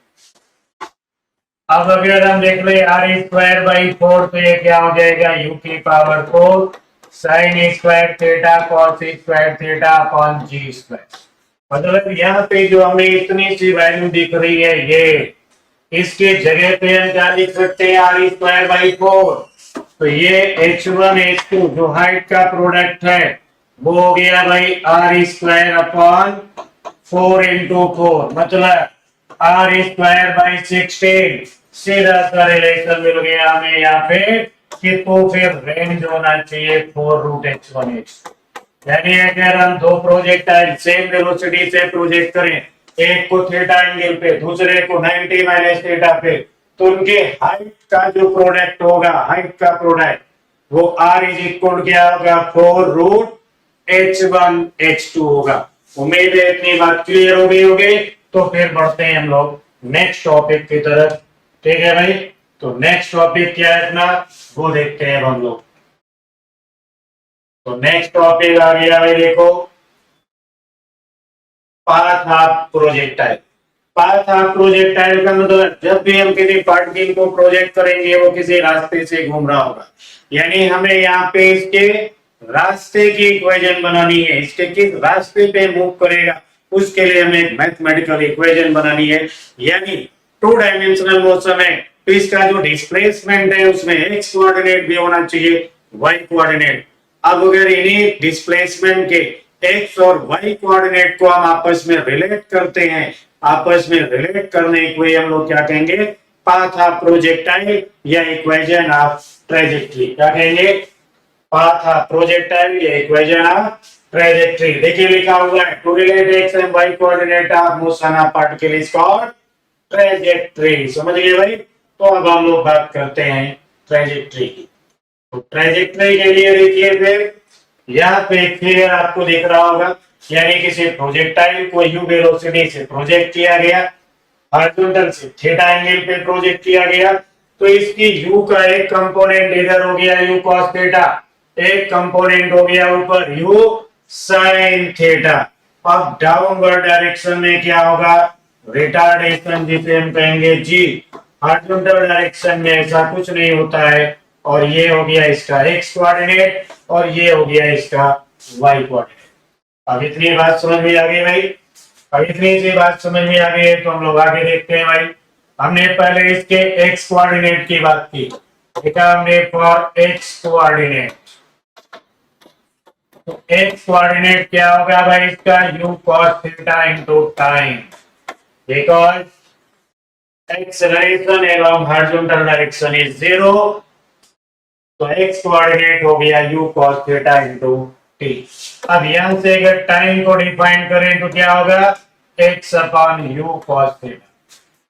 अब अगर हम देख ले आर स्क्वायर बाई 4, तो ये क्या हो जाएगा u की power 4 sine square theta cos square theta upon g square. मतलब यहाँ पे जो हमें इतनी सी वैल्यू दिख रही है, ये इसके जगह पे हम क्या लिख सकते हैं, आर स्क्वायर बाई 4। तो ये h1 h2 जो हाइट का प्रोडक्ट है वो हो गया भाई आर स्क्वायर अपॉन 4 इंटू 4, मतलब आर स्क्वायर बाई 16। सीधा सा रिलेशन मिल गया हमें यहाँ पे कि तो फिर रेंज होना चाहिए 4 रूट h1 h2। यानी अगर हम दो प्रोजेक्टाइल सेम वेलोसिटी से प्रोजेक्ट करें, एक को थीटा एंगल पे दूसरे को 90 माइनस थीटा पे, तो उनके हाइट का जो प्रोडक्ट होगा, हाइट का प्रोडक्ट वो r इज इक्वल क्या होगा 4 रूट h1 h2 होगा। उम्मीद है इतनी बात क्लियर हो गई होगी। तो फिर बढ़ते हैं हम लोग नेक्स्ट टॉपिक की तरफ। ठीक है भाई, तो नेक्स्ट टॉपिक क्या है अपना, वो देखते हैं हम लोग। तो नेक्स्ट टॉपिक आ गया भाई, देखो path of projectile. Path of projectile का मतलब जब भी हम किसी पार्टिकल को प्रोजेक्ट करेंगे वो किसी रास्ते से घूम रहा होगा। यानी हमें यहाँ पे इसके रास्ते की इक्वेशन बनानी है, इसके किस रास्ते पे मूव करेगा उसके लिए हमें एक मैथमेटिकल इक्वेशन बनानी है। यानी टू डायमेंशनल मोशन है तो इसका जो डिस्प्लेसमेंट है उसमें एक्स कोऑर्डिनेट भी होना चाहिए, वाई कोऑर्डिनेट। अब अगर इन्हीं डिस्प्लेसमेंट के एक्स और वाई कोऑर्डिनेट को हम आपस में रिलेट करते हैं, आपस में रिलेट करने को हम लोग क्या कहेंगे, पाथ ऑफ प्रोजेक्टाइल या इक्वेशन ऑफ ट्रेजेक्टरी। क्या कहेंगे, पाथ ऑफ प्रोजेक्टाइल या इक्वेशन ऑफ ट्रेजेक्टरी। देखिए लिखा हुआ है to relate X and Y coordinate of motion of particle is called trajectory. समझ गए भाई? तो अब हम लोग बात करते हैं ट्रेजेक्टरी की। तो ट्रेजेक्टरी के लिए देखिए फिर यहाँ पे फिगर आपको दिख रहा होगा, यानी किसी प्रोजेक्टाइल को यू वेलोसिटी से प्रोजेक्ट किया गया, हॉरिजॉन्टल से थीटा एंगल पे प्रोजेक्ट किया गया, तो इसकी यू का एक कंपोनेंट इधर हो गया यू कॉस थीटा, एक कंपोनेंट हो गया ऊपर यू साइन थीटा। अब डाउनवर्ड डायरेक्शन में क्या होगा, रिटार्डेशन जिसे हम कहेंगे जी। हॉरिजॉन्टल डायरेक्शन में ऐसा कुछ नहीं होता है। और ये हो गया इसका एक्स कोऑर्डिनेट और ये हो गया इसका वाई कोऑर्डिनेट। अब इतनी बात समझ में आ गई भाई। अब इतनी सी बात समझ में आ गई है तो हम लोग आगे देखते हैं भाई। हमने पहले इसके एक्स कोऑर्डिनेट की बात की, देखा हमने फॉर एक्स कोऑर्डिनेट। तो एक्स कोऑर्डिनेट क्या होगा भाई इसका, u cos theta into time, because acceleration along horizontal direction is 0, तो एक्स कोऑर्डिनेट हो गया u cos theta into t। अब यहां से अगर टाइम को डिफाइन करें तो क्या होगा, x upon u cos theta.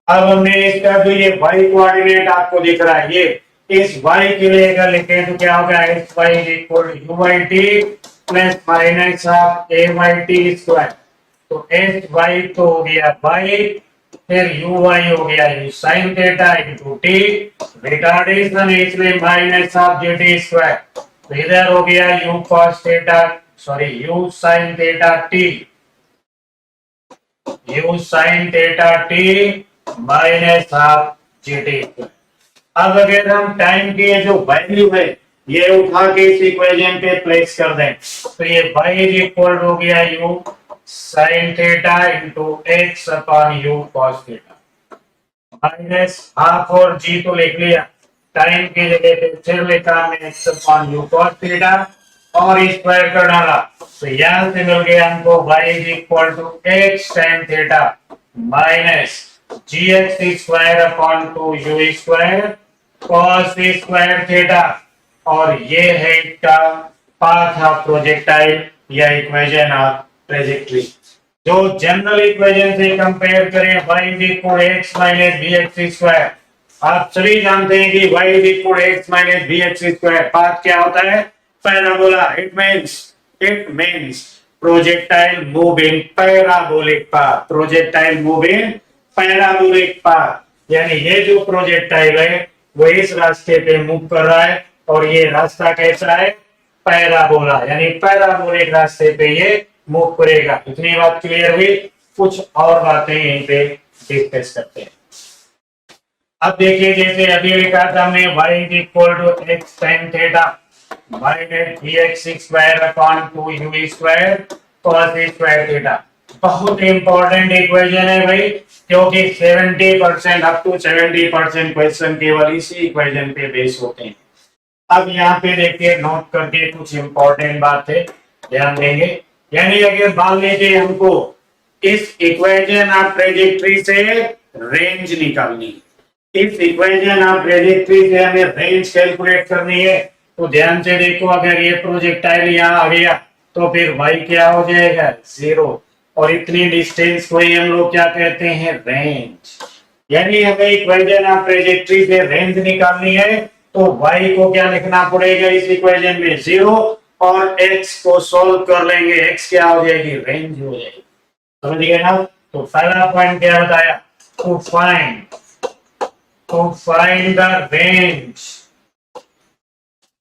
अब हमने इसका जो ये y कोऑर्डिनेट आपको दिख रहा है, ये इस y के लिए अगर लिखें तो क्या होगा, x y equal u by t plus minus of a by t square. तो एच वाई तो हो गया y, फिर यू वाई हो गया you sine theta into t, retardation इसलिए minus of j t square, तो इधर हो गया you cos theta, sorry u sine theta t, u sine theta t minus of j t square. अब अगर हम टाइम की जो वैल्यू है ये उठा के इस इक्वेशन पे प्लेस कर दें तो ये y इज इक्वल हो गया u sin theta into x upon u cos theta minus half और g तो लिख लिया, टाइम की जगह पे फिर लिखा हमने x upon u cos theta और स्क्वायर कर डाला, तो यहां से मिल गया हमको y is equal to x sin theta minus gx square upon 2u square cos square theta, और ये है इसका पाथ ऑफ प्रोजेक्टाइल या इक्वेशन ऑफ ट्रेजेक्टरी। जो जनरल इक्वेशन से कंपेयर करें y is equal x minus bx square, आप सभी जानते हैं कि y is equal x minus bx square, path क्या होता है, parabola. It means projectile moving parabolic path, projectile moving parabolic path, यानी ये जो प्रोजेक्टाइल है वो इस रास्ते पे मूव कर रहा है और ये रास्ता कैसा है, पैराबोला, यानी पैराबोलिक रास्ते पे ये मूव करेगा। इतनी बात क्लियर हुई, कुछ और बातें यहीं पे डिस्कस करते हैं। अब देखिए जैसे अभी लिखा था हमने y is equal to x sin theta minus bx square upon 2u square cos square theta. बहुत इंपॉर्टेंट इक्वेशन है भाई, क्योंकि 70% अप टू 70% क्वेश्चन केवल इसी इक्वेशन पे बेस होते हैं। अब यहाँ पे देखिए नोट करके कुछ इंपॉर्टेंट बात है, ध्यान देंगे। यानी अगर मान लीजिए हमको इस इक्वेशन ऑफ ट्रेजेक्टरी से रेंज निकालनी, इस इक्वेशन ऑफ ट्रेजेक्टरी से हमें रेंज कैलकुलेट करनी है, तो ध्यान से देखो, अगर ये प्रोजेक्टाइल यहाँ आ गया तो फिर y क्या हो जाएगा, 0, और इतनी डिस्टेंस को ही हम लोग क्या कहते हैं, रेंज। यानी हमें इक्वेशन ऑफ ट्रेजेक्टरी से रेंज निकालनी है तो y को क्या लिखना पड़ेगा इस इक्वेशन में, 0, और x को सॉल्व कर लेंगे, x क्या हो जाएगी, रेंज हो जाएगी। समझ गए ना। तो पहला पॉइंट क्या बताया, to find the range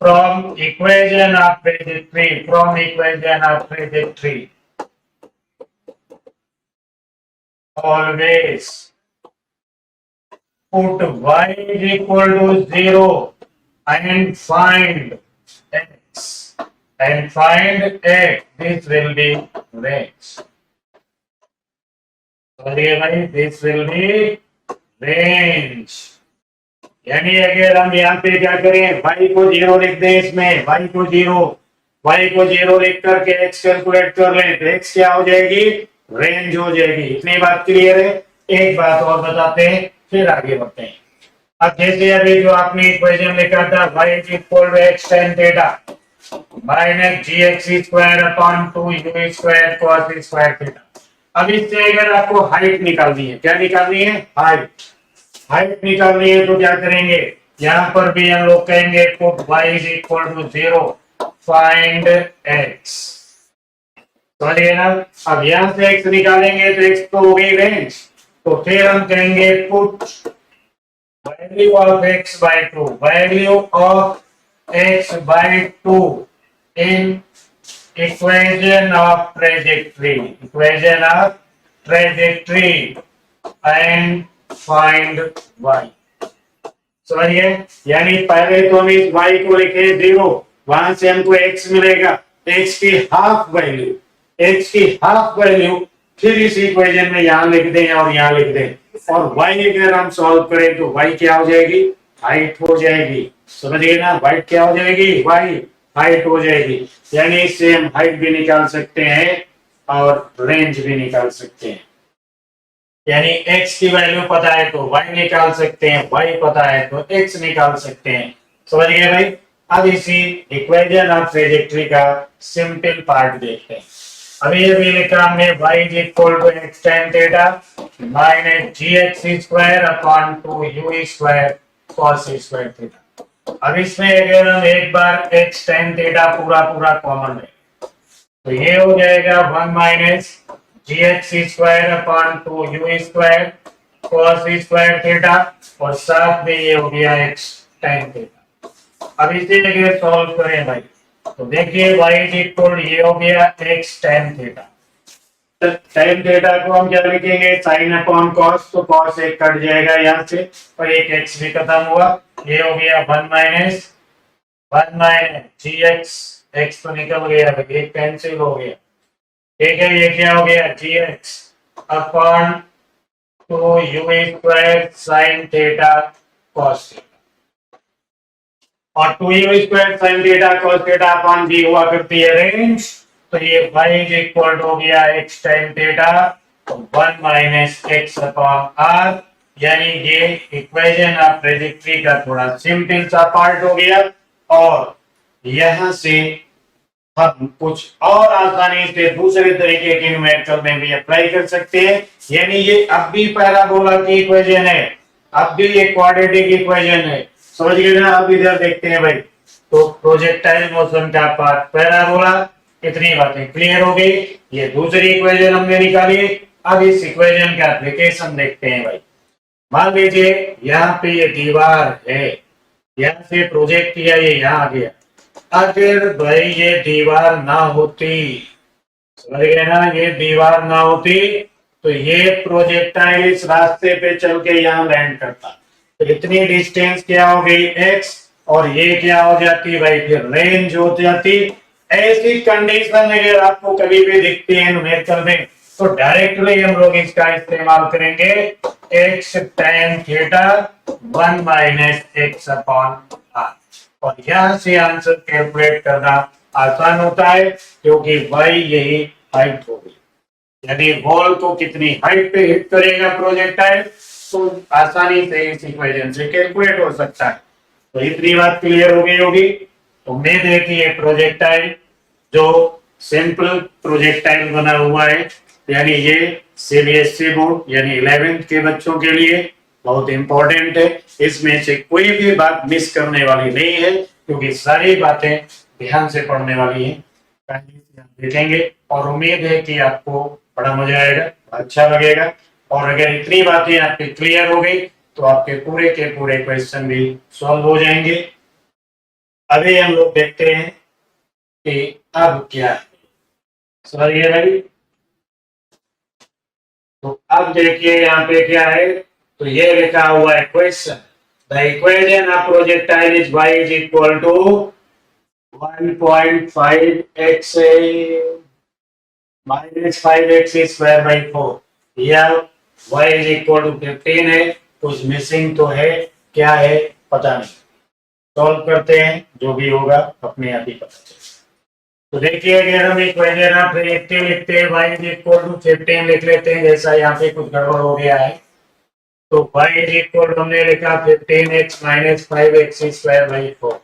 from equation of trajectory, always put y is equal to 0 and find x, this will be range। समझिए भाई, this will be range। यानी अगर हम यहाँ पे क्या करें, y को 0 लिख दें, इसमें y को 0 लिख करके x कैलकुलेट कर लें तो x क्या हो जाएगी, रेंज हो जाएगी। इतनी बात क्लियर है। एक बात और बताते हैं फिर आगे बढ़ते हैं। अब जैसे अभी जो आपने इक्वेशन लिखा था y is equal to x tan theta minus gx square upon 2u square cos square theta. अब इससे अगर आपको हाइट निकालनी है, क्या निकालनी है, हाइट निकालनी है, तो क्या करेंगे, यहाँ पर भी हम लोग कहेंगे put y is equal to 0 find x। समझिए ना। अब यहाँ से x निकालेंगे तो x तो हो गई रेंज, तो फिर हम कहेंगे put value of x by 2, value of x by 2 in equation of trajectory and find y। समझिए, यानी पहले तो हम इस y को लिखे 0, वहां से हमको x मिलेगा, एक्स की हाफ वैल्यू, एक्स की हाफ वैल्यू फिर इस इक्वेशन में यहां लिख दें और यहां लिख दें, और वाई अगर हम सॉल्व करें तो वाई क्या हो जाएगी, हाइट हो जाएगी। समझिए ना, वाइट क्या हो जाएगी, वाई हाइट हो जाएगी। यानी सेम हाइट भी निकाल सकते हैं और रेंज भी निकाल सकते हैं। यानी x की वैल्यू पता है तो y निकाल सकते हैं, y पता है तो x निकाल सकते हैं। समझ गए भाई। अब इसी इक्वेशन ऑफ ट्रेजेक्टरी का सिंपल पार्ट देखते हैं। अभी अभी लिखा हमने y is equal to x tan theta minus gx square upon 2u square cos square theta. अब इसमें अगर हम एक बार x tan थीटा पूरा पूरा कॉमन ले तो ये हो जाएगा 1 minus G X square upon 2 you square cos square theta, और साथ में ये हो गया x tan थीटा। अब इसे अगर सॉल्व करें भाई तो देखिए y इज इक्वल ये हो गया x tan थीटा। तो tan थीटा को हम क्या लिखेंगे, sin अपॉन cos, तो cos एक कट जाएगा यहाँ से और एक x भी खत्म हुआ। ये हो गया 1 माइनस जी एक्स तो निकल गया, एक कैंसिल हो गया। ठीक है, ये क्या हो गया, g x upon 2 you square sine theta cos theta, और 2 you square sine theta cos theta upon g हुआ करती है रेंज। तो ये y इज इक्वल हो गया x tan theta 1 minus X upon R. यानी ये इक्वेशन ऑफ ट्रेजेक्टरी का थोड़ा सिंपल सा पार्ट हो गया, और यहां से हम कुछ और आसानी से दूसरे तरीके के न्यूमेरिकल में भी अप्लाई कर सकते हैं। यानी ये अब भी पैराबोला की इक्वेशन है, अब भी ये क्वाड्रेटिक इक्वेशन है। समझ गए ना। अब इधर देखते हैं भाई, तो प्रोजेक्टाइल मोशन का पार्ट पैराबोला, इतनी बातें क्लियर हो गई। ये दूसरी इक्वेशन हमने निकाली। अब इस इक्वेशन का एप्लीकेशन देखते हैं भाई। मान लीजिए यहाँ पे ये दीवार है, यहाँ से प्रोजेक्ट किया, ये यहाँ आ गया। अगर भाई ये दीवार ना होती, समझ गए ना, ये दीवार ना होती तो ये प्रोजेक्टाइल इस रास्ते पे चल के यहाँ लैंड करता। तो इतनी डिस्टेंस क्या हो गई x, और ये क्या हो जाती भाई, फिर रेंज हो जाती। ऐसी कंडीशन अगर आपको कभी भी दिखती है न्यूमेरिकल में तो डायरेक्टली हम लोग इसका इस्तेमाल करेंगे, x tan theta 1 minus X upon R, और यहां से आंसर कैलकुलेट करना आसान होता है क्योंकि y यही हाइट होगी। यदि बॉल को कितनी हाइट पे हिट करेगा प्रोजेक्टाइल तो आसानी से इस इक्वेशन से कैलकुलेट हो सकता है। तो इतनी बात क्लियर हो गई होगी। तो उम्मीद है कि ये प्रोजेक्टाइल जो सिंपल प्रोजेक्टाइल बना हुआ है, यानी ये सीबीएसई बोर्ड यानी 11th के बच्चों के लिए बहुत इंपॉर्टेंट है। इसमें से कोई भी बात मिस करने वाली नहीं है क्योंकि सारी बातें ध्यान से पढ़ने वाली हैं, देखेंगे, और उम्मीद है कि आपको बड़ा मजा आएगा, अच्छा लगेगा। और अगर इतनी बातें आपकी क्लियर हो गई तो आपके पूरे के पूरे क्वेश्चन भी सॉल्व हो जाएंगे। अभी हम लोग देखते हैं कि अब क्या है। समझिए भाई। तो अब देखिए यहाँ पे क्या है, तो ये लिखा हुआ है question, the equation of projectile is y is equal to 1.5x minus 5x square by 4, या y इज इक्वल टू 15 है। कुछ मिसिंग तो है, क्या है पता नहीं, सॉल्व करते हैं, जो भी होगा अपने आप ही पता चलेगा। तो देखिए अगर हम इक्वेशन ऑफ ट्रेजेक्टरी लिखते हैं y इज इक्वल टू 15 लिख लेते हैं, जैसा यहाँ पे कुछ गड़बड़ हो गया है। तो y इज इक्वल हमने लिखा 15x minus 5x square by 4।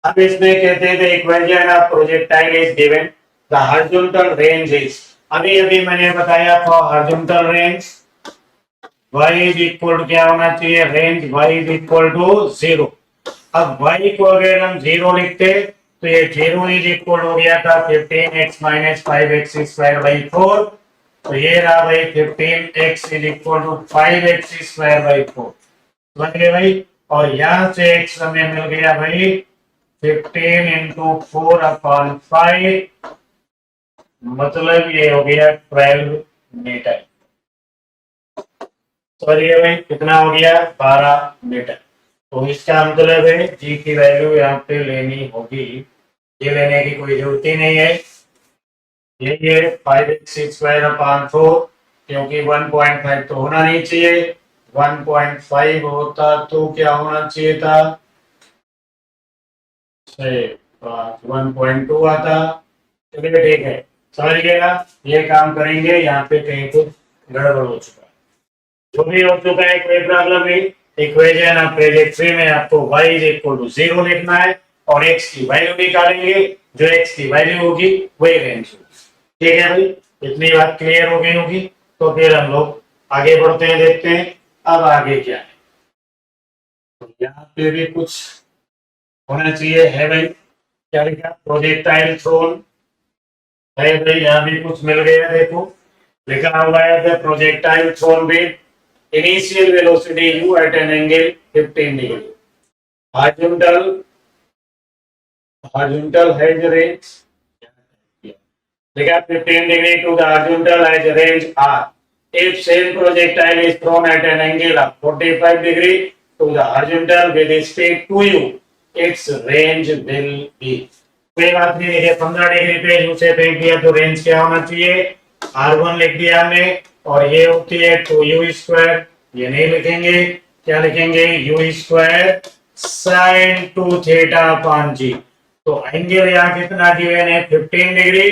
अब इसमें कहते हैं the equation of projectile is given, the horizontal range is, अभी अभी मैंने बताया for horizontal range y is equal क्या होना चाहिए, range y is equal to 0। अब y को अगर हम 0 लिखते तो ये 0 इज इक्वल हो गया था 15x minus 5x square by 4। तो ये रहा भाई 15x is equal to 5x square by 4। समझ गए भाई। और यहां से x हमें मिल गया भाई 15 इंटू 4 अपॉन 5, मतलब ये हो गया 12 मीटर। समझिए भाई कितना हो गया, 12 मीटर। तो इसका मतलब है जी की वैल्यू यहाँ पे लेनी होगी ये लेने की कोई जरूरत ही नहीं है। ये 5x² क्योंकि 1.5 तो होना नहीं चाहिए, 1.5 होता तो क्या होना चाहिए था, 1.2 आता। चलिए ठीक है, समझ गया। ये काम करेंगे, यहाँ पे कहीं कुछ गड़बड़ हो चुका है, जो भी हो चुका है कोई प्रॉब्लम नहीं। इक्वेशन ऑफ प्रोजेक्ट 3 में आपको y इज इक्वल टू 0 लिखना है और x की वैल्यू निकालेंगे, जो x की वैल्यू होगी वही रेंज होगी। ठीक है भाई, इतनी बात क्लियर हो गई होगी। तो फिर हम लोग आगे बढ़ते हैं, देखते हैं अब आगे क्या है। तो यहाँ पे भी कुछ होना चाहिए, है भाई, क्या लिखा, प्रोजेक्टाइल थ्रोन है भाई, यहाँ भी कुछ मिल गया, देखो लिखा हुआ है the projectile thrown with initial velocity u at an angle 15 degree horizontal has a range, लिखा 15 degree to the horizontal has a range r. If same projectile is thrown at an angle of 45 degree to the horizontal with speed 2u, its range will be, कोई बात नहीं, देखिए 15 डिग्री पे यू से फेंक दिया तो रेंज क्या होना चाहिए, r1 लिख दिया हमने, और ये होती है 2u², ये नहीं लिखेंगे, क्या लिखेंगे, u² sin 2 theta upon g. तो एंगल यहाँ कितना गिवन है 15 डिग्री,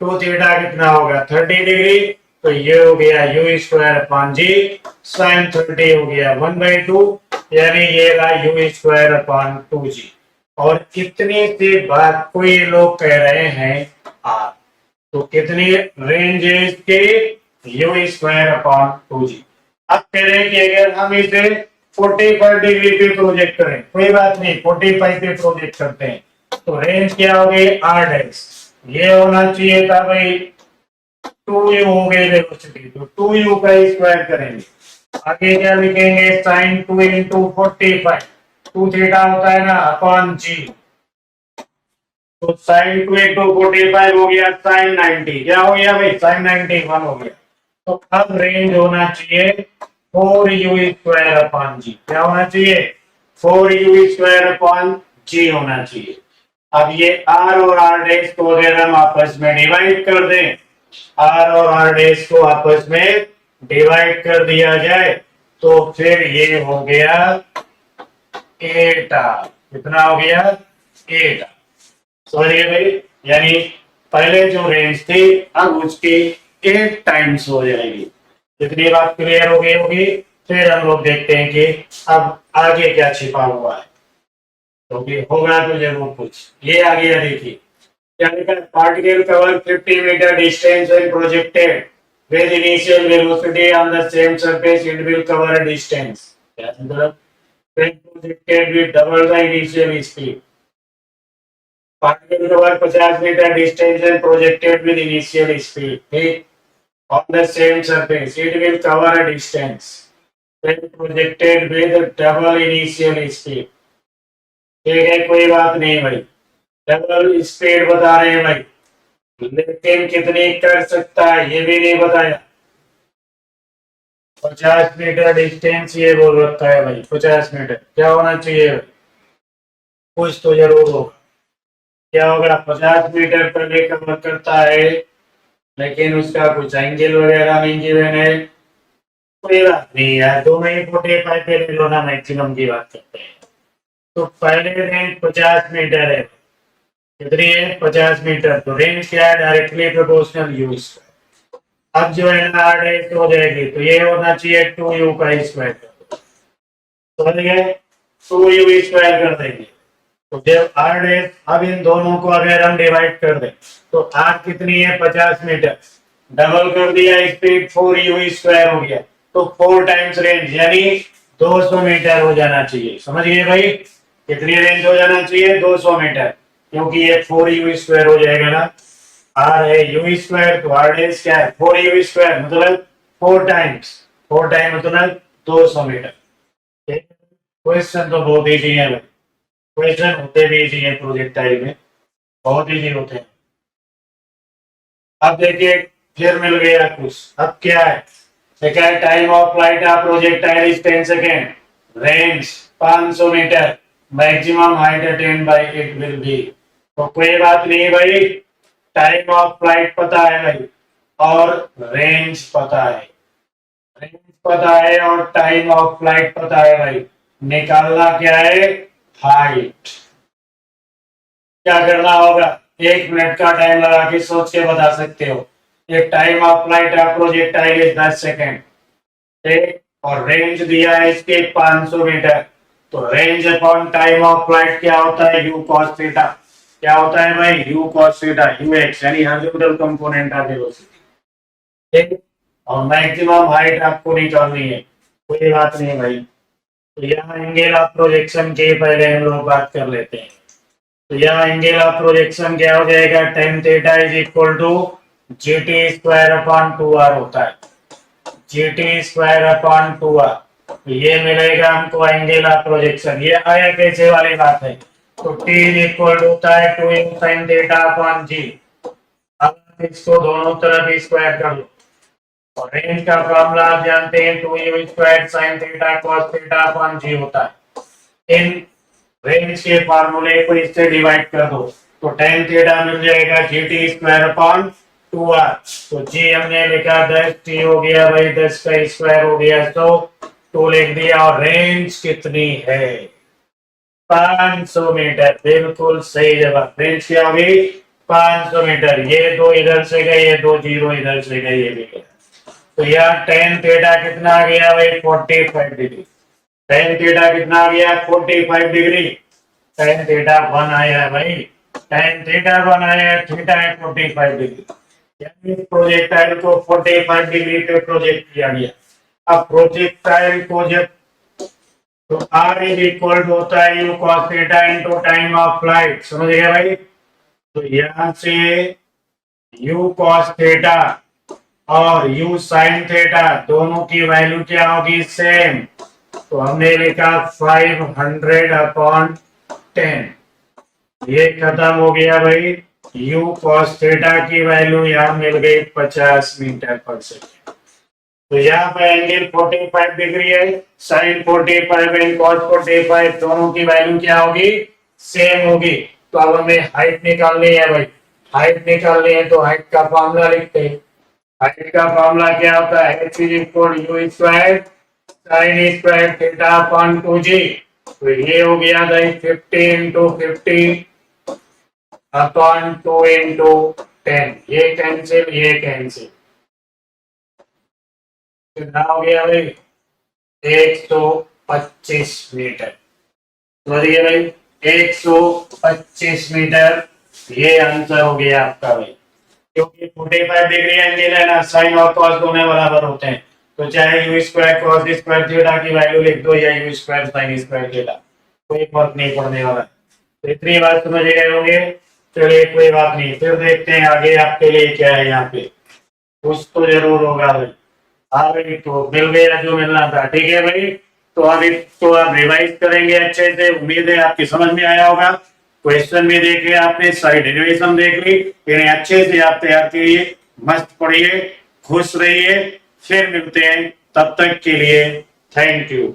2 थीटा कितना होगा 30 डिग्री, तो ये हो गया u² अपॉन जी, sin 30 हो गया 1/2, यानी ये रहा u² अपॉन 2g। और कितनी सी बात को ये लोग कह रहे हैं आर, तो कितनी रेंज है इसके, u² अपॉन 2g। अब कह रहे हैं कि अगर हम इसे 45 डिग्री पे प्रोजेक्ट करें, कोई बात नहीं 45 पे प्रोजेक्ट करते हैं, तो रेंज क्या हो गई r डैश, ये होना चाहिए था भाई 2u हो गई वेलोसिटी, तो 2u का स्क्वायर करेंगे, आगे क्या लिखेंगे sin 2 into 45, 2 थीटा होता है ना अपॉन जी, तो sin 2 into 45 हो गया sin 90, क्या हो गया भाई sin 91 हो गया। तो अब रेंज होना चाहिए 4u² अपॉन जी, क्या होना चाहिए 4u² अपॉन जी होना चाहिए। अब ये r और r डैश को अगर हम आपस में डिवाइड कर दें, r और r डैश को आपस में डिवाइड कर दिया जाए, तो फिर ये हो गया एटा, कितना हो गया एटा, समझिए भाई, यानी पहले जो रेंज थी अब उसकी 8 टाइम्स हो जाएगी। इतनी बात क्लियर हो गई होगी। फिर हम लोग देखते हैं कि अब आगे क्या छिपा हुआ है, क्योंकि तो होगा तो जरूर कुछ। ये आ गया, देखिए क्या लिखा है, particle cover 50 metre distance when projected with initial velocity on the same surface it will cover a distance, क्या मतलब when projected with double the initial speed, particle cover 50 metre distance and projected with initial speed, ठीक, on the same surface it will cover a distance when projected with double initial speed, ठीक है, कोई बात नहीं भाई, डबल स्पीड बता रहे हैं भाई, लेकिन कितनी कर सकता है ये भी नहीं बताया। 50 मीटर डिस्टेंस ये बोल रखा है भाई, 50 मीटर, क्या होना चाहिए भाई, कुछ तो जरूर होगा, क्या होगा 50 मीटर पर ये कवर करता है, लेकिन उसका कुछ एंगल वगैरह नहीं गिवन है, कोई बात नहीं यार, दोनों ही 45 पे ले लो ना, मैक्सिमम की बात करते हैं। तो पहले रेंज 50 मीटर है, कितनी है 50 मीटर, तो रेंज क्या है डायरेक्टली प्रोपोर्शनल यू स्क्वायर। अब जो है ना r डैश हो जाएगी, तो ये होना चाहिए 2u का स्क्वायर, समझ गए, 2u स्क्वायर कर देंगे, तो जब r डैश, अब इन दोनों को अगर हम डिवाइड कर दें तो r कितनी है 50 मीटर, डबल कर दिया स्पीड 4u² हो गया, तो 4 टाइम्स रेंज यानी 200 मीटर हो जाना चाहिए, समझ गए भाई, कितनी रेंज हो जाना चाहिए 200 मीटर, क्योंकि ये 4u² हो जाएगा ना, r है u², तो r डैश क्या है 4u² मतलब 4 टाइम्स, 4 टाइम मतलब 200 मीटर। क्वेश्चन तो बहुत इजी है भाई, क्वेश्चन होते भी इजी है प्रोजेक्टाइल में, बहुत इजी होते हैं। अब देखिए फिर मिल गया कुछ, अब क्या है, देखा है time of flight of projectile is 10 second, रेंज 500 metre, maximum height attained by it will be, तो कोई बात नहीं भाई, टाइम ऑफ फ्लाइट पता है भाई और रेंज पता है, रेंज पता है और टाइम ऑफ फ्लाइट पता है भाई। निकालना क्या है? हाइट। क्या करना होगा? 1 मिनट का टाइम लगा के सोच के बता सकते हो। ये टाइम ऑफ फ्लाइट है प्रोजेक्टाइल इज 10 सेकेंड, ठीक, और रेंज दिया है इसके 500 मीटर। तो range upon time of flight क्या होता है? You cos theta. क्या होता है भाई? You cos theta, U x यानी हॉरिजॉन्टल कंपोनेंट ऑफ वेलोसिटी, ठीक। और मैक्सिमम हाइट आपको निकालनी है, कोई बात नहीं भाई। तो यहाँ एंगल ऑफ प्रोजेक्शन के पहले हम लोग बात कर लेते हैं। तो यहाँ एंगल ऑफ प्रोजेक्शन क्या हो जाएगा? tan theta is equal to GT square upon 2r होता है, GT स्क्वायर अपॉन 2r। तो ये मिलेगा हमको एंगल ऑफ प्रोजेक्शन। ये आया कैसे वाली बात है? तो T इज इक्वल होता है 2 sin थीटा अपॉन G। अब इसको दोनों तरफ स्क्वायर कर लो और रेंज का फॉर्मूला आप जानते हैं, 2u square sin theta cos theta upon G होता है। इन रेंज के फार्मूले को इससे डिवाइड कर दो तो tan थीटा मिल जाएगा GT स्क्वायर अपॉन 2r। तो G हमने लिखा 10, T हो गया भाई 10 का स्क्वायर हो गया, तो 2 लिख दिया। और रेंज कितनी है? 500 मीटर। बिल्कुल सही जवाब। रेंज क्या होगी? 500 मीटर। ये दो इधर से गए, ये दो जीरो इधर से गए, ये भी गया। तो यहाँ tan थीटा कितना आ गया भाई? 45 डिग्री। tan थीटा कितना आ गया? 45 डिग्री। tan थीटा 1 आया है भाई, tan थीटा 1 आया है, थीटा है 45 डिग्री। यानी प्रोजेक्टाइल को 45 डिग्री पे प्रोजेक्ट किया गया। अब प्रोजेक्टाइल को जब, तो R इज इक्वल होता है you cos theta into time of flight, समझ गए भाई? तो यहां से यू कॉस थीटा और यू साइन थीटा दोनों की वैल्यू क्या होगी? सेम। तो हमने लिखा 500 अपॉन 10। ये खत्म हो गया भाई। यू कॉस थीटा की वैल्यू यहाँ मिल गई 50 मीटर पर सेकेंड। तो यहाँ पे एंगल 45 डिग्री है, साइन 45 एंड कॉस 45 दोनों की वैल्यू क्या होगी? सेम होगी। तो अब हमें हाइट निकालनी है भाई। हाइट निकालनी है तो हाइट का फॉर्मूला लिखते हैं। हाइट का फॉर्मूला क्या होता है? h is equal you square sine square theta upon 2g। तो ये हो गया भाई 50 इंटू 50 अपॉन 2 इंटू 10। ये कैंसिल, ये कैंसिल, कितना हो गया भाई? 125 मीटर। समझ गए भाई? 125 मीटर ये आंसर हो गया आपका भाई। क्योंकि 45 डिग्री एंगल है ना, साइन और कॉस दोनों बराबर होते हैं। तो चाहे you square cos square theta की वैल्यू लिख दो या you square sine square theta, कोई फर्क नहीं पड़ने वाला। तो इतनी बात समझ गए होंगे। चलिए कोई बात नहीं, फिर देखते हैं आगे आपके लिए क्या है। यहाँ पे कुछ तो जरूर होगा भाई। हाँ भाई, तो मिल गया जो मिलना था, ठीक है भाई। तो अभी तो आप रिवाइज करेंगे अच्छे से, उम्मीद है आपकी समझ में आया होगा। क्वेश्चन भी देखे आपने, सारी डेरिवेशन देख ली, इन्हें अच्छे से आप तैयार करिए, मस्त पढ़िए, खुश रहिए। फिर मिलते हैं, तब तक के लिए थैंक यू।